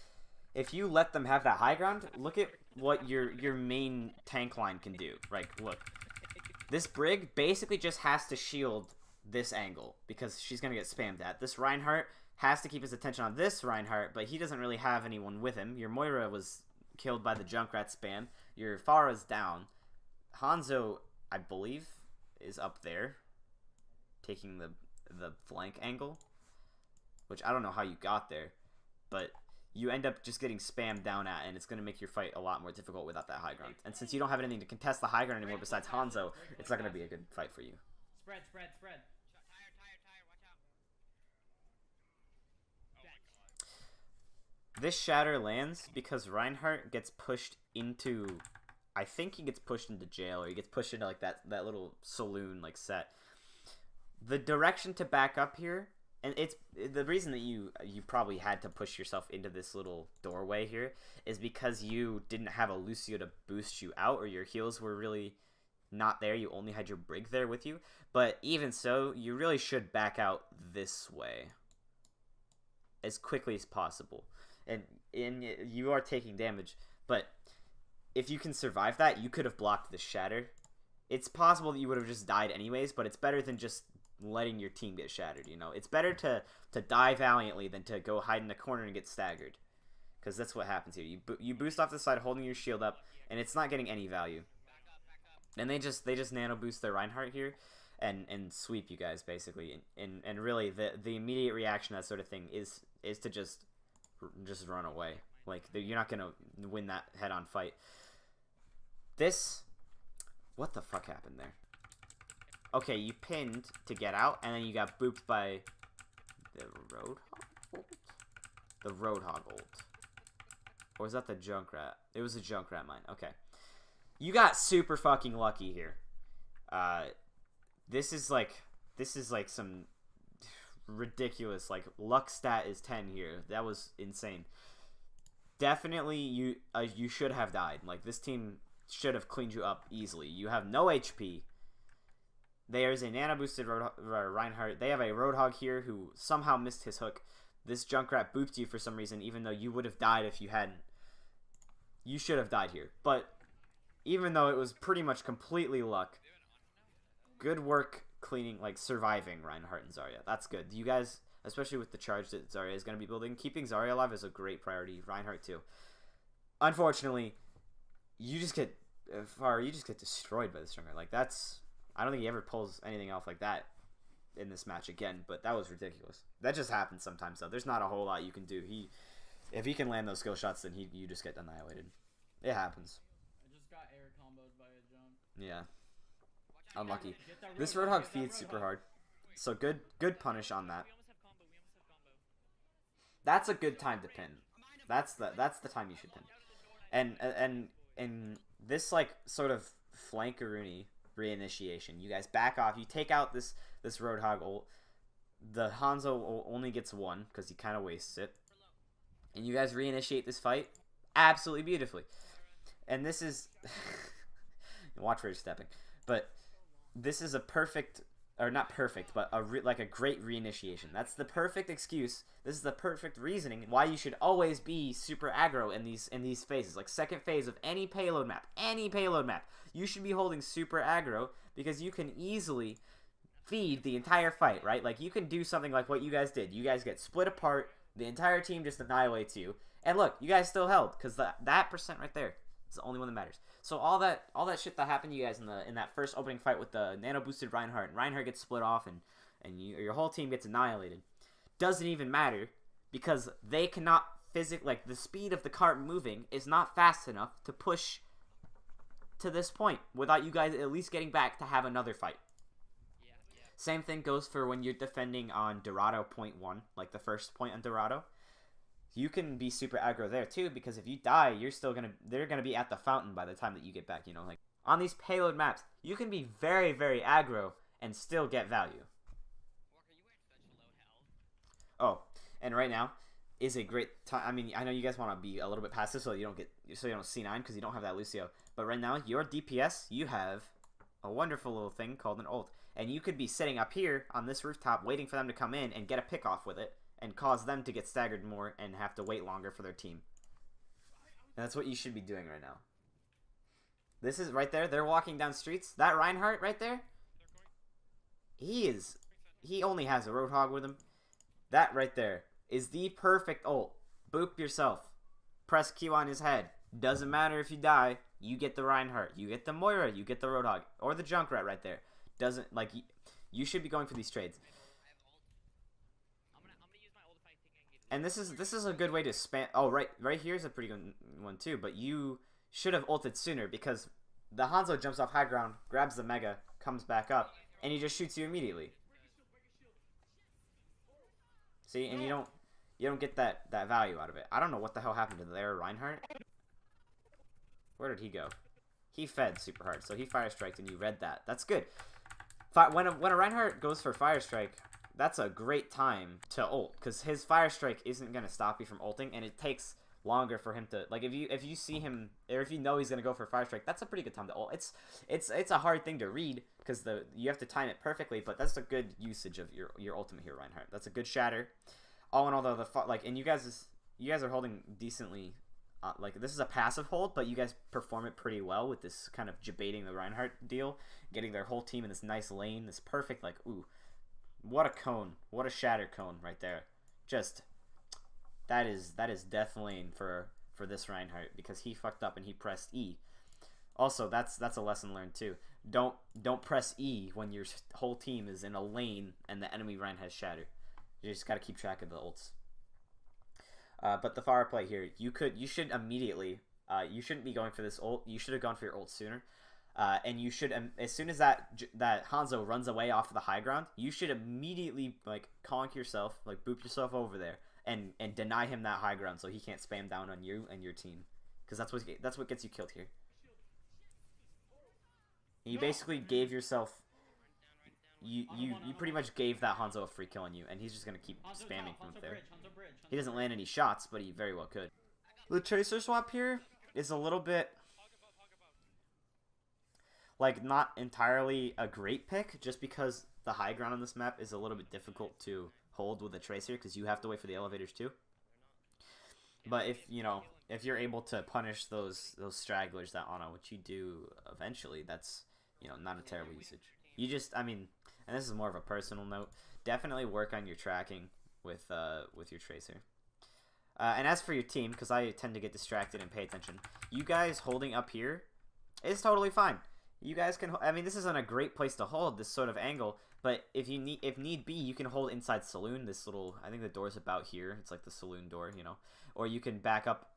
if you let them have that high ground, look at what your main tank line can do. Right, look. This Brig basically just has to shield this angle because she's going to get spammed at. This Reinhardt has to keep his attention on this Reinhardt, but he doesn't really have anyone with him. Your Moira was killed by the Junkrat spam. Your Pharah's down. Hanzo, I believe, is up there, taking the flank angle, which I don't know how you got there, but you end up just getting spammed down at, and it's going to make your fight a lot more difficult without that high ground. And since you don't have anything to contest the high ground anymore besides Hanzo, it's not going to be a good fight for you. Spread. Tired, watch out. This shatter lands because Reinhardt gets pushed into, I think he gets pushed into jail, or he gets pushed into like that little saloon like set. The direction to back up here, and it's the reason that you probably had to push yourself into this little doorway here is because you didn't have a Lucio to boost you out, or your heals were really not there. You only had your Brig there with you. But even so, you really should back out this way as quickly as possible. And you are taking damage, but if you can survive that, you could have blocked the shatter. It's possible that you would have just died anyways, but it's better than just letting your team get shattered, you know? It's better to die valiantly than to go hide in a corner and get staggered, because that's what happens here. You boost off the side holding your shield up, and it's not getting any value. And they just nano boost their Reinhardt here and sweep you guys basically. And really the immediate reaction to that sort of thing is to just run away. Like, you're not gonna win that head-on fight. What the fuck happened there? Okay, you pinned to get out, and then you got booped by the Roadhog ult? The Roadhog ult. Or was that the Junkrat? It was the Junkrat mine. Okay. You got super fucking lucky here. This is like some ridiculous. Like, luck stat is 10 here. That was insane. Definitely, you should have died. Like, this team should have cleaned you up easily. You have no HP. There's a nano-boosted Reinhardt. They have a Roadhog here who somehow missed his hook. This Junkrat booped you for some reason, even though you would have died if you hadn't. You should have died here. But even though it was pretty much completely luck, good work cleaning, like, surviving Reinhardt and Zarya. That's good. You guys, especially with the charge that Zarya is going to be building, keeping Zarya alive is a great priority. Reinhardt too. Unfortunately, you just get destroyed by this Junkrat. Like, that's... I don't think he ever pulls anything off like that in this match again, but that was ridiculous. That just happens sometimes, though. There's not a whole lot you can do. If he can land those skill shots, then you just get annihilated. It happens. I just got air comboed by a jump. Yeah. Unlucky. This Roadhog feeds super hard. So good punish on that. That's a good time to pin. That's the time you should pin. And this, like, sort of flankaroonie reinitiation. You guys back off. You take out this Roadhog ult. The Hanzo only gets one because he kind of wastes it. And you guys reinitiate this fight absolutely beautifully. And this is... watch where you're stepping. But this is a perfect... Or not perfect, but like a great reinitiation. That's the perfect excuse. This is the perfect reasoning why you should always be super aggro in these phases. Like, second phase of any payload map. You should be holding super aggro because you can easily feed the entire fight, right? Like, you can do something like what you guys did. You guys get split apart. The entire team just annihilates you. And look, you guys still held because that percent right there is the only one that matters. So all that shit that happened to you guys in that first opening fight with the nano boosted Reinhardt, and Reinhardt gets split off and your whole team gets annihilated, doesn't even matter because they cannot like, the speed of the cart moving is not fast enough to push to this point without you guys at least getting back to have another fight. Same thing goes for when you're defending on Dorado point 1, like the first point on Dorado. You can be super aggro there too, because if you die, they're gonna be at the fountain by the time that you get back. You know, like on these payload maps, you can be very, very aggro and still get value. Oh, and right now is a great time. I mean, I know you guys want to be a little bit passive so you don't C9 because you don't have that Lucio. But right now, your DPS, you have a wonderful little thing called an ult, and you could be sitting up here on this rooftop waiting for them to come in and get a pick off with it, and cause them to get staggered more and have to wait longer for their team. And that's what you should be doing right now. This is right there. They're walking down streets. That Reinhardt right there, he only has a Roadhog with him. That right there is the perfect ult. Boop yourself. Press Q on his head. Doesn't matter if you die. You get the Reinhardt. You get the Moira. You get the Roadhog. Or the Junkrat right there. Doesn't, like, you should be going for these trades. And this is a good way to spam. Oh, right here is a pretty good one too. But you should have ulted sooner because the Hanzo jumps off high ground, grabs the Mega, comes back up, and he just shoots you immediately. See, and you don't get that value out of it. I don't know what the hell happened to their Reinhardt. Where did he go? He fed super hard, so he fire striked, and you read that. That's good. When a Reinhardt goes for fire strike, that's a great time to ult, because his fire strike isn't gonna stop you from ulting, and it takes longer for him to, like, if you see him, or if you know he's gonna go for fire strike, that's a pretty good time to ult. It's a hard thing to read because you have to time it perfectly, but that's a good usage of your ultimate here, Reinhardt. That's a good shatter. All in all, though, and you guys are holding decently. Like, this is a passive hold, but you guys perform it pretty well with this kind of debating the Reinhardt deal, getting their whole team in this nice lane, this perfect, like, ooh. What a cone. What a shatter cone right there. Just, that is death lane for this Reinhardt because he fucked up and he pressed E. Also, that's a lesson learned too. Don't press E when your whole team is in a lane and the enemy Rein has shatter. You just got to keep track of the ults. But the fire play here, you should immediately, you shouldn't be going for this ult. You should have gone for your ult sooner. And you should, as soon as that Hanzo runs away off of the high ground, you should immediately, like, conk yourself, like, boop yourself over there, and deny him that high ground so he can't spam down on you and your team, because that's what gets you killed here. You basically gave yourself you pretty much gave that Hanzo a free kill on you, and he's just gonna keep spamming from up there. Bridge. He doesn't land any shots, but he very well could. The Tracer swap here is a little bit, like, not entirely a great pick, just because the high ground on this map is a little bit difficult to hold with a Tracer, because you have to wait for the elevators too. But if, you know, if you're able to punish those stragglers that Ana, which you do eventually, that's, you know, not a terrible usage. You just, I mean, and this is more of a personal note, definitely work on your tracking with your Tracer. And as for your team, because I tend to get distracted and pay attention, you guys holding up here is totally fine. You guys can, I mean, this isn't a great place to hold this sort of angle, but if need be, you can hold inside saloon, this little, I think the door's about here, it's like the saloon door, you know, or you can back up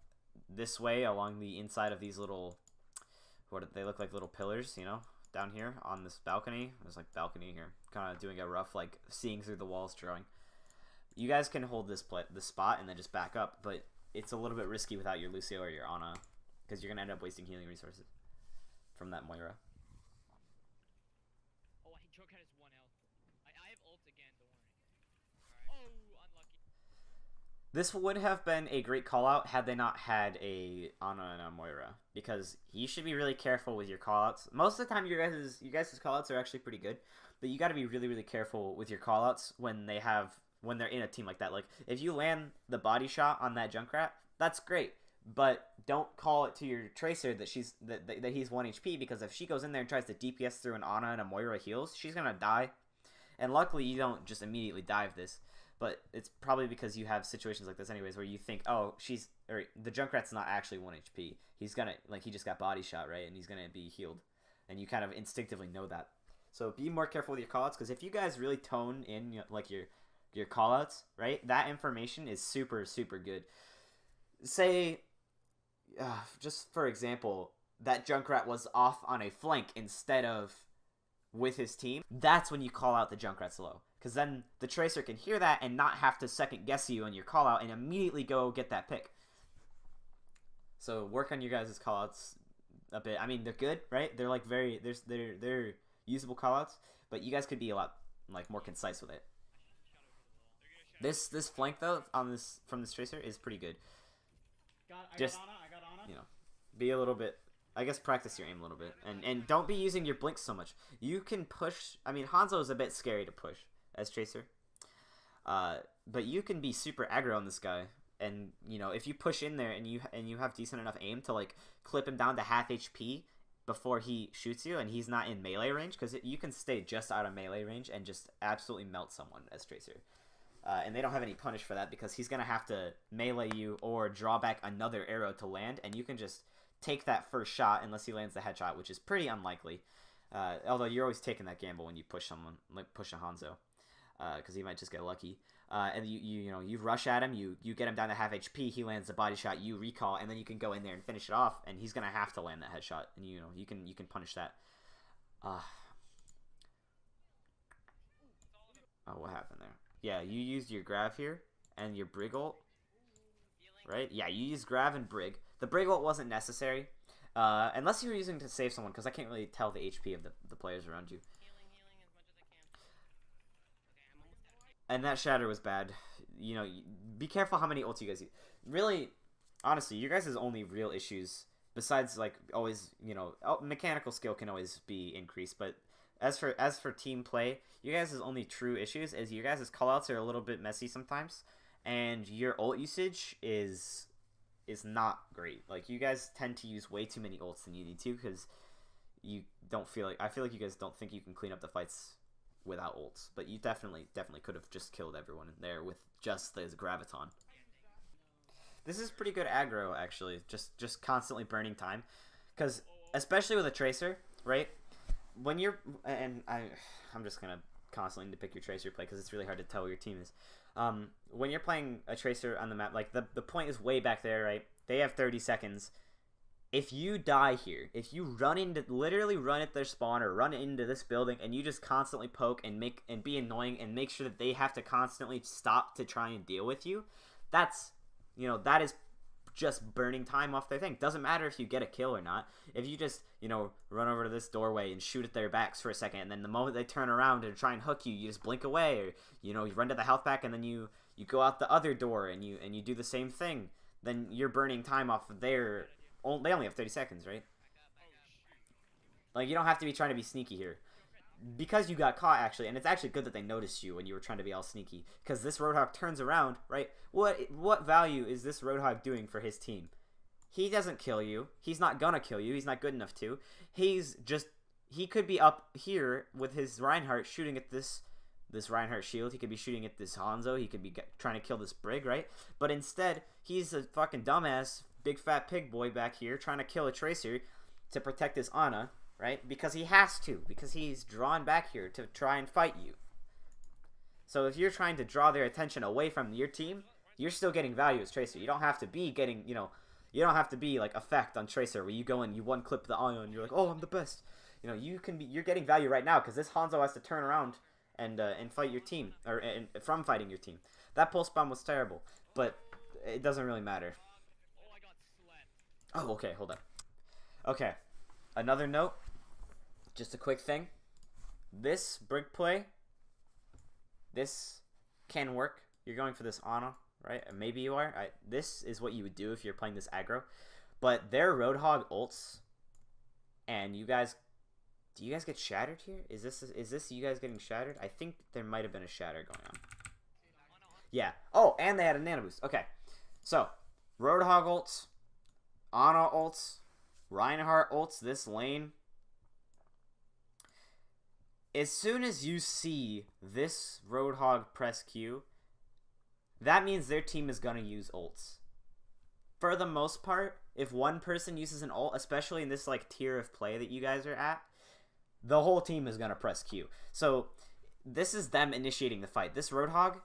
this way along the inside of these little, they look like little pillars, you know, down here on this balcony. There's like balcony here, kind of doing a rough, like, seeing through the walls drawing. You guys can hold this spot and then just back up, but it's a little bit risky without your Lucio or your Ana, because you're going to end up wasting healing resources from that Moira. Oh, I joke at his 1L. I have ult again, don't worry. Oh, unlucky. This would have been a great call-out had they not had a Ana and a Moira, because you should be really careful with your call-outs. Most of the time, you guys' call-outs are actually pretty good, but you got to be really, really careful with your call-outs when they're in a team like that. Like, if you land the body shot on that Junkrat, that's great, but don't call it to your Tracer that he's 1 HP, because if she goes in there and tries to DPS through an Ana and a Moira heals, she's gonna die. And luckily, you don't just immediately dive this, but it's probably because you have situations like this anyways, where you think, oh, the Junkrat's not actually 1 HP. He's gonna, like, he just got body shot, right? And he's gonna be healed. And you kind of instinctively know that. So be more careful with your callouts, because if you guys really tone in, you know, like, your callouts, right? That information is super, super good. Say, just for example, that Junkrat was off on a flank instead of with his team. That's when you call out the Junkrat's low, because then the Tracer can hear that and not have to second guess you on your call out and immediately go get that pick. So work on your guys' callouts a bit. I mean, they're good, right? They're like they're usable callouts, but you guys could be a lot, like, more concise with it. This flank though from this Tracer is pretty good. I got Ana. You know, be a little bit, I guess, practice your aim a little bit, and don't be using your blinks so much. You can push. I mean, Hanzo is a bit scary to push as Tracer, but you can be super aggro on this guy, and you know, if you push in there and you have decent enough aim to, like, clip him down to half HP before he shoots you, and he's not in melee range, because you can stay just out of melee range and just absolutely melt someone as Tracer. And they don't have any punish for that, because he's going to have to melee you or draw back another arrow to land, and you can just take that first shot unless he lands the headshot, which is pretty unlikely. Although you're always taking that gamble when you push someone, like push a Hanzo, because he might just get lucky. And you rush at him, you get him down to half HP, he lands the body shot, you recall, and then you can go in there and finish it off, and he's going to have to land that headshot, and you can punish that. Oh, what happened there? Yeah, you used your Grav here, and your Brig ult, right? Yeah, you used Grav and Brig. The Brig ult wasn't necessary, unless you were using to save someone, because I can't really tell the HP of the players around you. Healing as much as I can. Okay, I'm almost dead. And that Shatter was bad. You know, be careful how many ults you guys use. Really, honestly, your guys' only real issues, besides, like, always, you know, mechanical skill can always be increased, but as for team play, you guys' only true issues is your guys' callouts are a little bit messy sometimes, and your ult usage is not great. Like, you guys tend to use way too many ults than you need to, because you don't feel like, I feel like you guys don't think you can clean up the fights without ults, but you definitely could have just killed everyone in there with just this Graviton. This is pretty good aggro, actually, just constantly burning time, because especially with a Tracer, right? When you're, and I'm just gonna constantly nitpick your Tracer play, because it's really hard to tell where your team is. When you're playing a Tracer on the map, like, the point is way back there, right? They have 30 seconds. If you die here, if you literally run at their spawn or run into this building, and you just constantly poke and be annoying and make sure that they have to constantly stop to try and deal with you, that's, you know, that is just burning time off their thing. Doesn't matter if you get a kill or not. If you just, you know, run over to this doorway and shoot at their backs for a second, and then the moment they turn around and try and hook you, you just blink away, or, you know, you run to the health pack and then you go out the other door and you do the same thing, then you're burning time off of their... They only have 30 seconds, right? Like, you don't have to be trying to be sneaky here. Because you got caught, actually, and it's actually good that they noticed you when you were trying to be all sneaky, because this Roadhog turns around, right? What value is this Roadhog doing for his team? He doesn't kill you. He's not gonna kill you. He's not good enough to. He could be up here with his Reinhardt shooting at this Reinhardt shield. He could be shooting at this Hanzo. He could be trying to kill this Brig, right? But instead, he's a fucking dumbass, big fat pig boy back here trying to kill a Tracer to protect his Ana. Right? Because he has to. Because he's drawn back here to try and fight you. So if you're trying to draw their attention away from your team, you're still getting value as Tracer. You don't have to be getting, you know, you don't have to be like Effect on Tracer where you go and you one clip the Ana and you're like, oh, I'm the best. You know, you're getting value right now because this Hanzo has to turn around and fight your team, or from fighting your team. That pulse bomb was terrible, but it doesn't really matter. Oh, okay, hold on. Okay, another note. Just a quick thing. This Brig play, this can work. You're going for this Ana, right? Maybe you are. This is what you would do if you're playing this aggro. But their Roadhog ults, and you guys, do you guys get shattered here? Is this you guys getting shattered? I think there might have been a shatter going on. Yeah. Oh, and they had a nano boost. Okay. So, Roadhog ults, Ana ults, Reinhardt ults this lane. As soon as you see this Roadhog press Q, that means their team is going to use ults. For the most part, if one person uses an ult, especially in this like tier of play that you guys are at, the whole team is going to press Q. So this is them initiating the fight. This Roadhog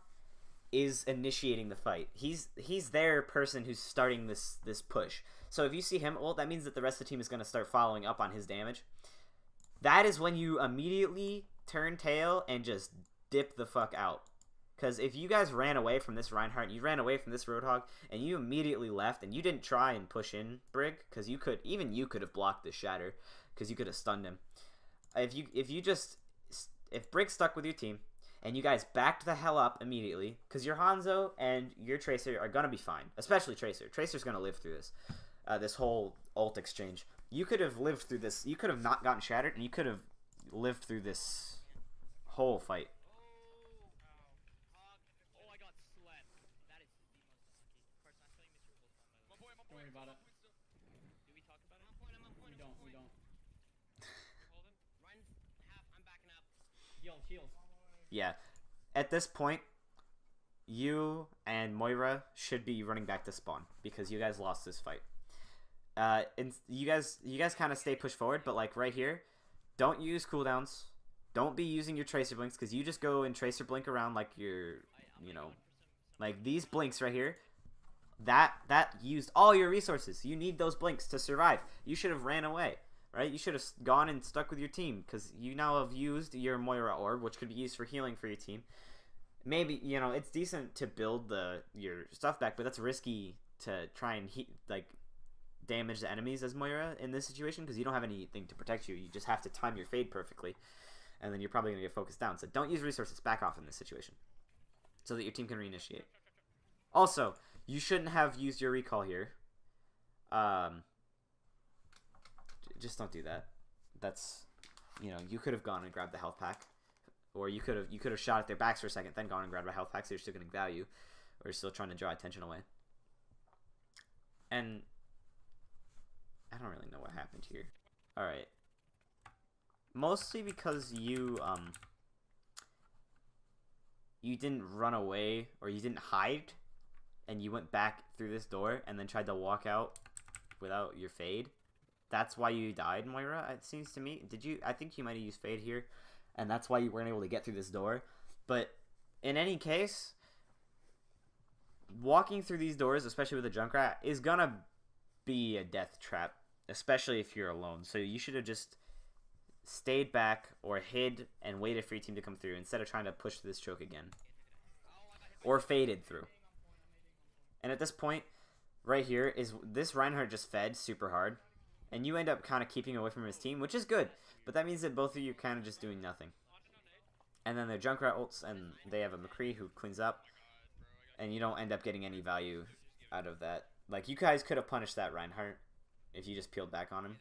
is initiating the fight. He's their person who's starting this push. So if you see him ult, that means that the rest of the team is going to start following up on his damage. That is when you immediately turn tail and just dip the fuck out. Because if you guys ran away from this Reinhardt, you ran away from this Roadhog, and you immediately left, and you didn't try and push in Brig, because you could have blocked the shatter, because you could have stunned him. If Brig stuck with your team, and you guys backed the hell up immediately, because your Hanzo and your Tracer are going to be fine. Especially Tracer. Tracer's going to live through this. This whole ult exchange. You could have lived through this. You could have not gotten shattered, and you could have lived through this whole fight. Oh, I got slept. That is the most unlucky. Carson, I saw you miss your pulse bomb, by the way. Don't worry about it. Do we talk about it? We don't. Hold him. Run half, I'm backing up. Heals. Yeah. At this point, you and Moira should be running back to spawn, because you guys lost this fight. And you guys kind of stay pushed forward, but like right here, don't use cooldowns. Don't be using your Tracer blinks, because you just go and Tracer blink around like you're, you know, like these blinks right here. That used all your resources. You need those blinks to survive. You should have ran away, right? You should have gone and stuck with your team, because you now have used your Moira orb, which could be used for healing for your team. Maybe, you know, it's decent to build your stuff back, but that's risky to try and damage the enemies as Moira in this situation, because you don't have anything to protect you. You just have to time your fade perfectly, and then you're probably going to get focused down. So don't use resources. Back off in this situation so that your team can reinitiate. Also, you shouldn't have used your recall here. Just don't do that. That's, you know, you could have gone and grabbed the health pack, or you could have shot at their backs for a second, then gone and grabbed a health pack, so you're still getting value, or you're still trying to draw attention away. And I don't really know what happened here. Alright. Mostly because you didn't run away, or you didn't hide, and you went back through this door and then tried to walk out without your fade. That's why you died, Moira, it seems to me. I think you might have used fade here, and that's why you weren't able to get through this door. But in any case, walking through these doors, especially with a Junkrat, is gonna be a death trap, especially if you're alone. So you should have just stayed back or hid and waited for your team to come through instead of trying to push this choke again, or faded through. And at this point, right here is this Reinhardt just fed super hard, and you end up kind of keeping away from his team, which is good. But that means that both of you kind of just doing nothing. And then the Junkrat ults, and they have a McCree who cleans up, and you don't end up getting any value out of that. Like, you guys could have punished that Reinhardt if you just peeled back on him.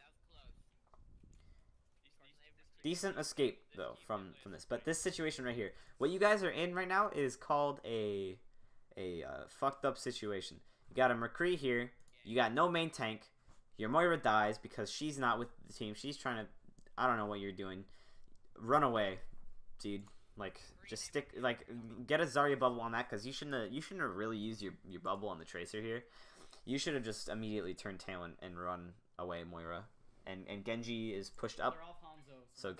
Decent escape, though, from this. But this situation right here, what you guys are in right now is called a fucked up situation. You got a McCree here. You got no main tank. Your Moira dies because she's not with the team. She's trying to... I don't know what you're doing. Run away, dude. Like, just stick... Like, get a Zarya bubble on that, because you shouldn't have really used your bubble on the Tracer here. You should have just immediately turned tail and run away, Moira. And Genji is pushed up. So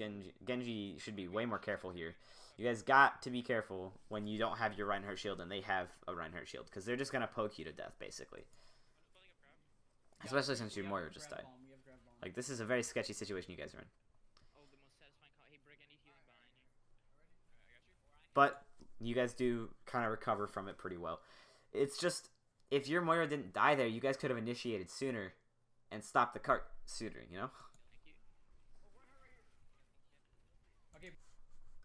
Genji should be way more careful here. You guys got to be careful when you don't have your Reinhardt shield and they have a Reinhardt shield, because they're just going to poke you to death, basically. Especially since your Moira just died. Like, this is a very sketchy situation you guys are in. But you guys do kind of recover from it pretty well. It's just, if your Moira didn't die there, you guys could have initiated sooner and stopped the cart sooner, you know?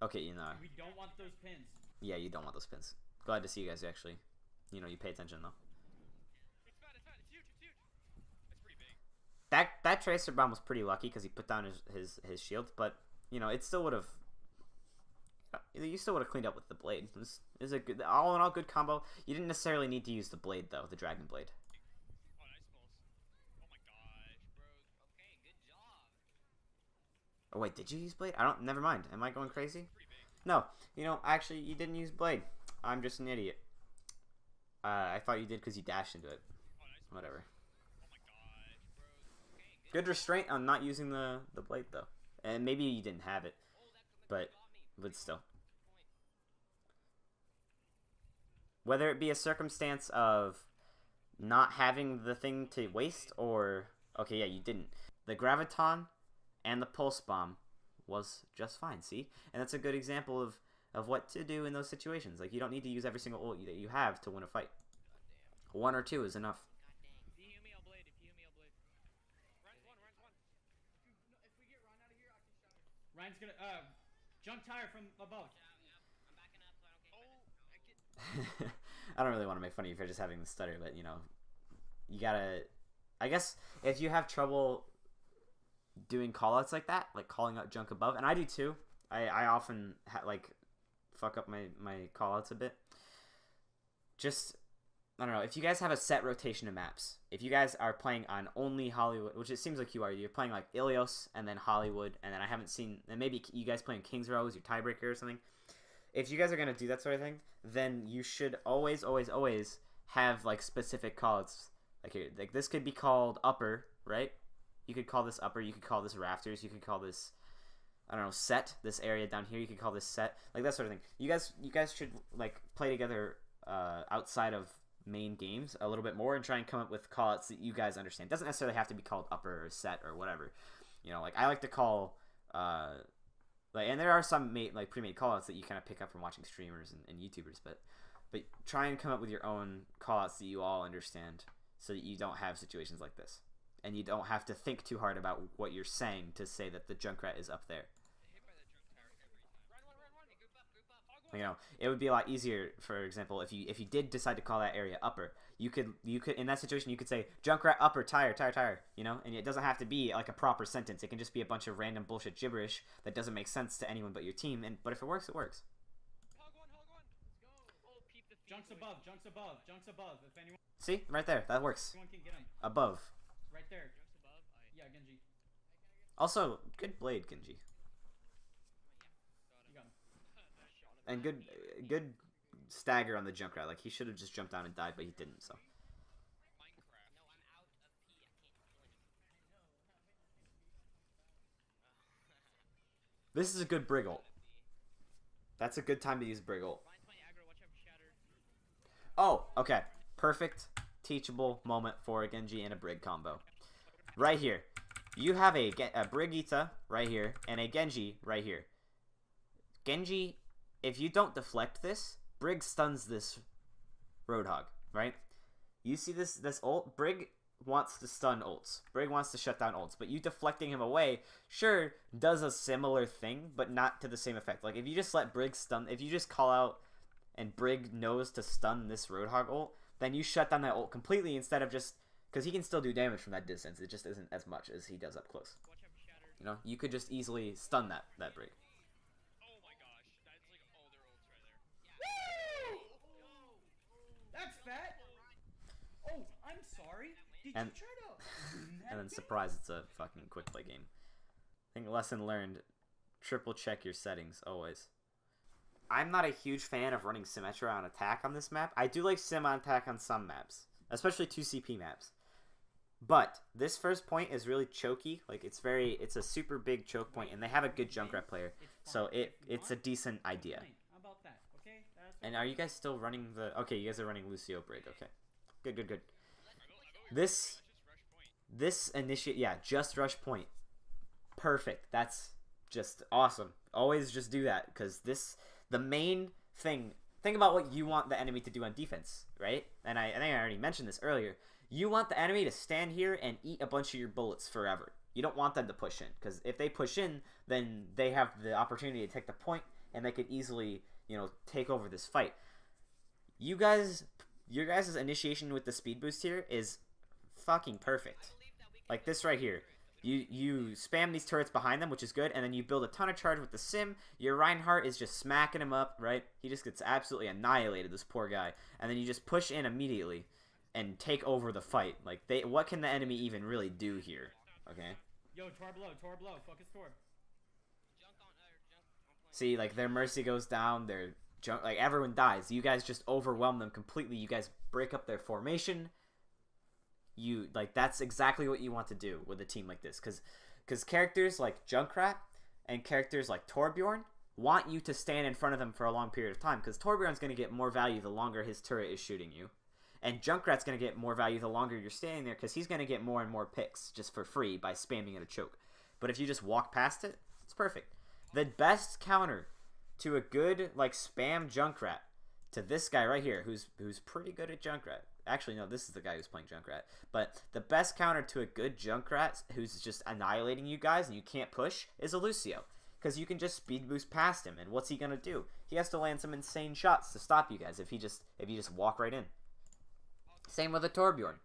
Okay, you know. We don't want those pins. Yeah, you don't want those pins. Glad to see you guys actually, you know, you pay attention though. It's fat, it's huge, it's huge. It's pretty big. That Tracer bomb was pretty lucky because he put down his shield, but you know, it still would have. You still would have cleaned up with the blade. This is a good, all in all, good combo. You didn't necessarily need to use the blade though, the dragon blade. Oh, nice balls. Oh my gosh, bro. Okay, good job. Oh wait, did you use blade? I don't. Never mind. Am I going crazy? No. You know, actually, you didn't use blade. I'm just an idiot. I thought you did because you dashed into it. Oh, nice. Whatever. Oh my gosh, bro. Okay, Good restraint on not using the blade though, and maybe you didn't have it, but still. Whether it be a circumstance of not having the thing to waste, or okay, yeah, you didn't. The graviton and the pulse bomb was just fine. See, and that's a good example of what to do in those situations. Like, you don't need to use every single ult that you have to win a fight. One or two is enough. If you heal me, I'll blade. If you heal me, I'll blade. Ryan's one, Ryan's one. If we get Ryan out of here, I can shot him. Ryan's gonna jump tire from above. Yeah. I'm backing up so I don't get. Oh, I get. I don't really want to make fun of you for just having the stutter, but you know, you gotta. I guess if you have trouble doing callouts like that, like calling out junk above, and I do too. I often like fuck up my callouts a bit. Just, I don't know, if you guys have a set rotation of maps, if you guys are playing on only Hollywood, which it seems like you are, you're playing like Ilios and then Hollywood, and then I haven't seen, and maybe you guys playing Kings Row as your tiebreaker or something. If you guys are going to do that sort of thing, then you should always have like specific callouts. Like here, like this could be called upper, right? You could call this upper, you could call this rafters, you could call this, I don't know, set, this area down here, you could call this set, like that sort of thing. You guys should like play together outside of main games a little bit more and try and come up with callouts that you guys understand. It doesn't necessarily have to be called upper or set or whatever. You know, like I like to call like, and there are some like pre-made callouts that you kind of pick up from watching streamers and YouTubers, but try and come up with your own callouts that you all understand so that you don't have situations like this. And you don't have to think too hard about what you're saying to say that the Junkrat is up there. You know, it would be a lot easier, for example, if you did decide to call that area upper, you could in that situation you could say Junkrat upper tire, you know, and it doesn't have to be like a proper sentence. It can just be a bunch of random bullshit gibberish that doesn't make sense to anyone but your team. But if it works, it works. Hog one, let's go. Oh, peep the Junk's above, junk's above, junk's above. If anyone See, right there, that works. can get him. Above. Right there. Junk's above. Yeah, Genji. Also, good blade, Genji. You got him. And good stagger on the Junkrat. Like, he should have just jumped down and died, but he didn't, so. Minecraft. No, I'm out of P. I can't join him. This is a good Brig ult. That's a good time to use Brig ult. Ryan's playing aggro. Watch out for Shattered. Oh, okay. Perfect, teachable moment for a Genji and a Brig combo. Right here. You have a Brigitte right here and a Genji right here. Genji, if you don't deflect this, Brig stuns this Roadhog, right? You see this ult? Brig wants to stun ults. Brig wants to shut down ults. But you deflecting him away, sure, does a similar thing, but not to the same effect. Like, if you just let Brig stun... If you just call out and Brig knows to stun this Roadhog ult, then you shut down that ult completely instead of just... Because he can still do damage from that distance. It just isn't as much as he does up close. Watch out for shattered. You know? You could just easily stun that Brig. Oh my gosh, that's like all their ults right there. That's fat. Oh, I'm sorry. Did And- you try to win that And then game? surprise, it's a fucking quick play game. I think lesson learned, triple check your settings, always. I'm not a huge fan of running Symmetra on attack on this map. I do like Sim on attack on some maps, especially 2CP maps. But this first point is really choky. Like, it's a super big choke point, and they have a good Junkrat player. It's So fine. If you it's a want, decent idea. fine. How about that? Okay. That's And what- are you guys still running the... Okay, you guys are running Lucio Brig, okay. Good. This initiate... Yeah, just rush point. Perfect. That's just awesome. Always just do that, because the main thing... Think about what you want the enemy to do on defense, right? And I think I already mentioned this earlier. You want the enemy to stand here and eat a bunch of your bullets forever. You don't want them to push in, because if they push in, then they have the opportunity to take the point, and they could easily, you know, take over this fight. Your guys' initiation with the speed boost here is fucking perfect. Like this right here. You spam these turrets behind them, which is good, and then you build a ton of charge with the Sim. Your Reinhardt is just smacking him up, right? He just gets absolutely annihilated, this poor guy. And then you just push in immediately and take over the fight. Like, what can the enemy even really do here? Okay? Yo, Tor below. Focus Tor. Junk on point. See, like, their Mercy goes down, like, everyone dies. You guys just overwhelm them completely. You guys break up their formation. That's exactly what you want to do with a team like this. Because characters like Junkrat and characters like Torbjorn want you to stand in front of them for a long period of time. Because Torbjorn's going to get more value the longer his turret is shooting you. And Junkrat's going to get more value the longer you're standing there, because he's going to get more and more picks just for free by spamming at a choke. But if you just walk past it, it's perfect. The best counter to a good, like, spam Junkrat, to this guy right here, who's pretty good at Junkrat. Actually, no, this is the guy who's playing Junkrat. But the best counter to a good Junkrat who's just annihilating you guys and you can't push is a Lucio. Because you can just speed boost past him, and what's he going to do? He has to land some insane shots to stop you guys if you just walk right in. Same with a Torbjorn.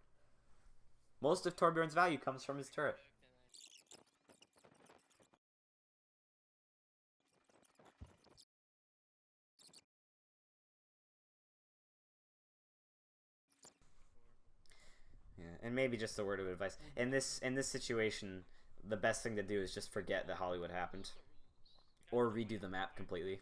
Most of Torbjorn's value comes from his turret. Yeah, and maybe just a word of advice. In this situation, the best thing to do is just forget that Hollywood happened. Or redo the map completely.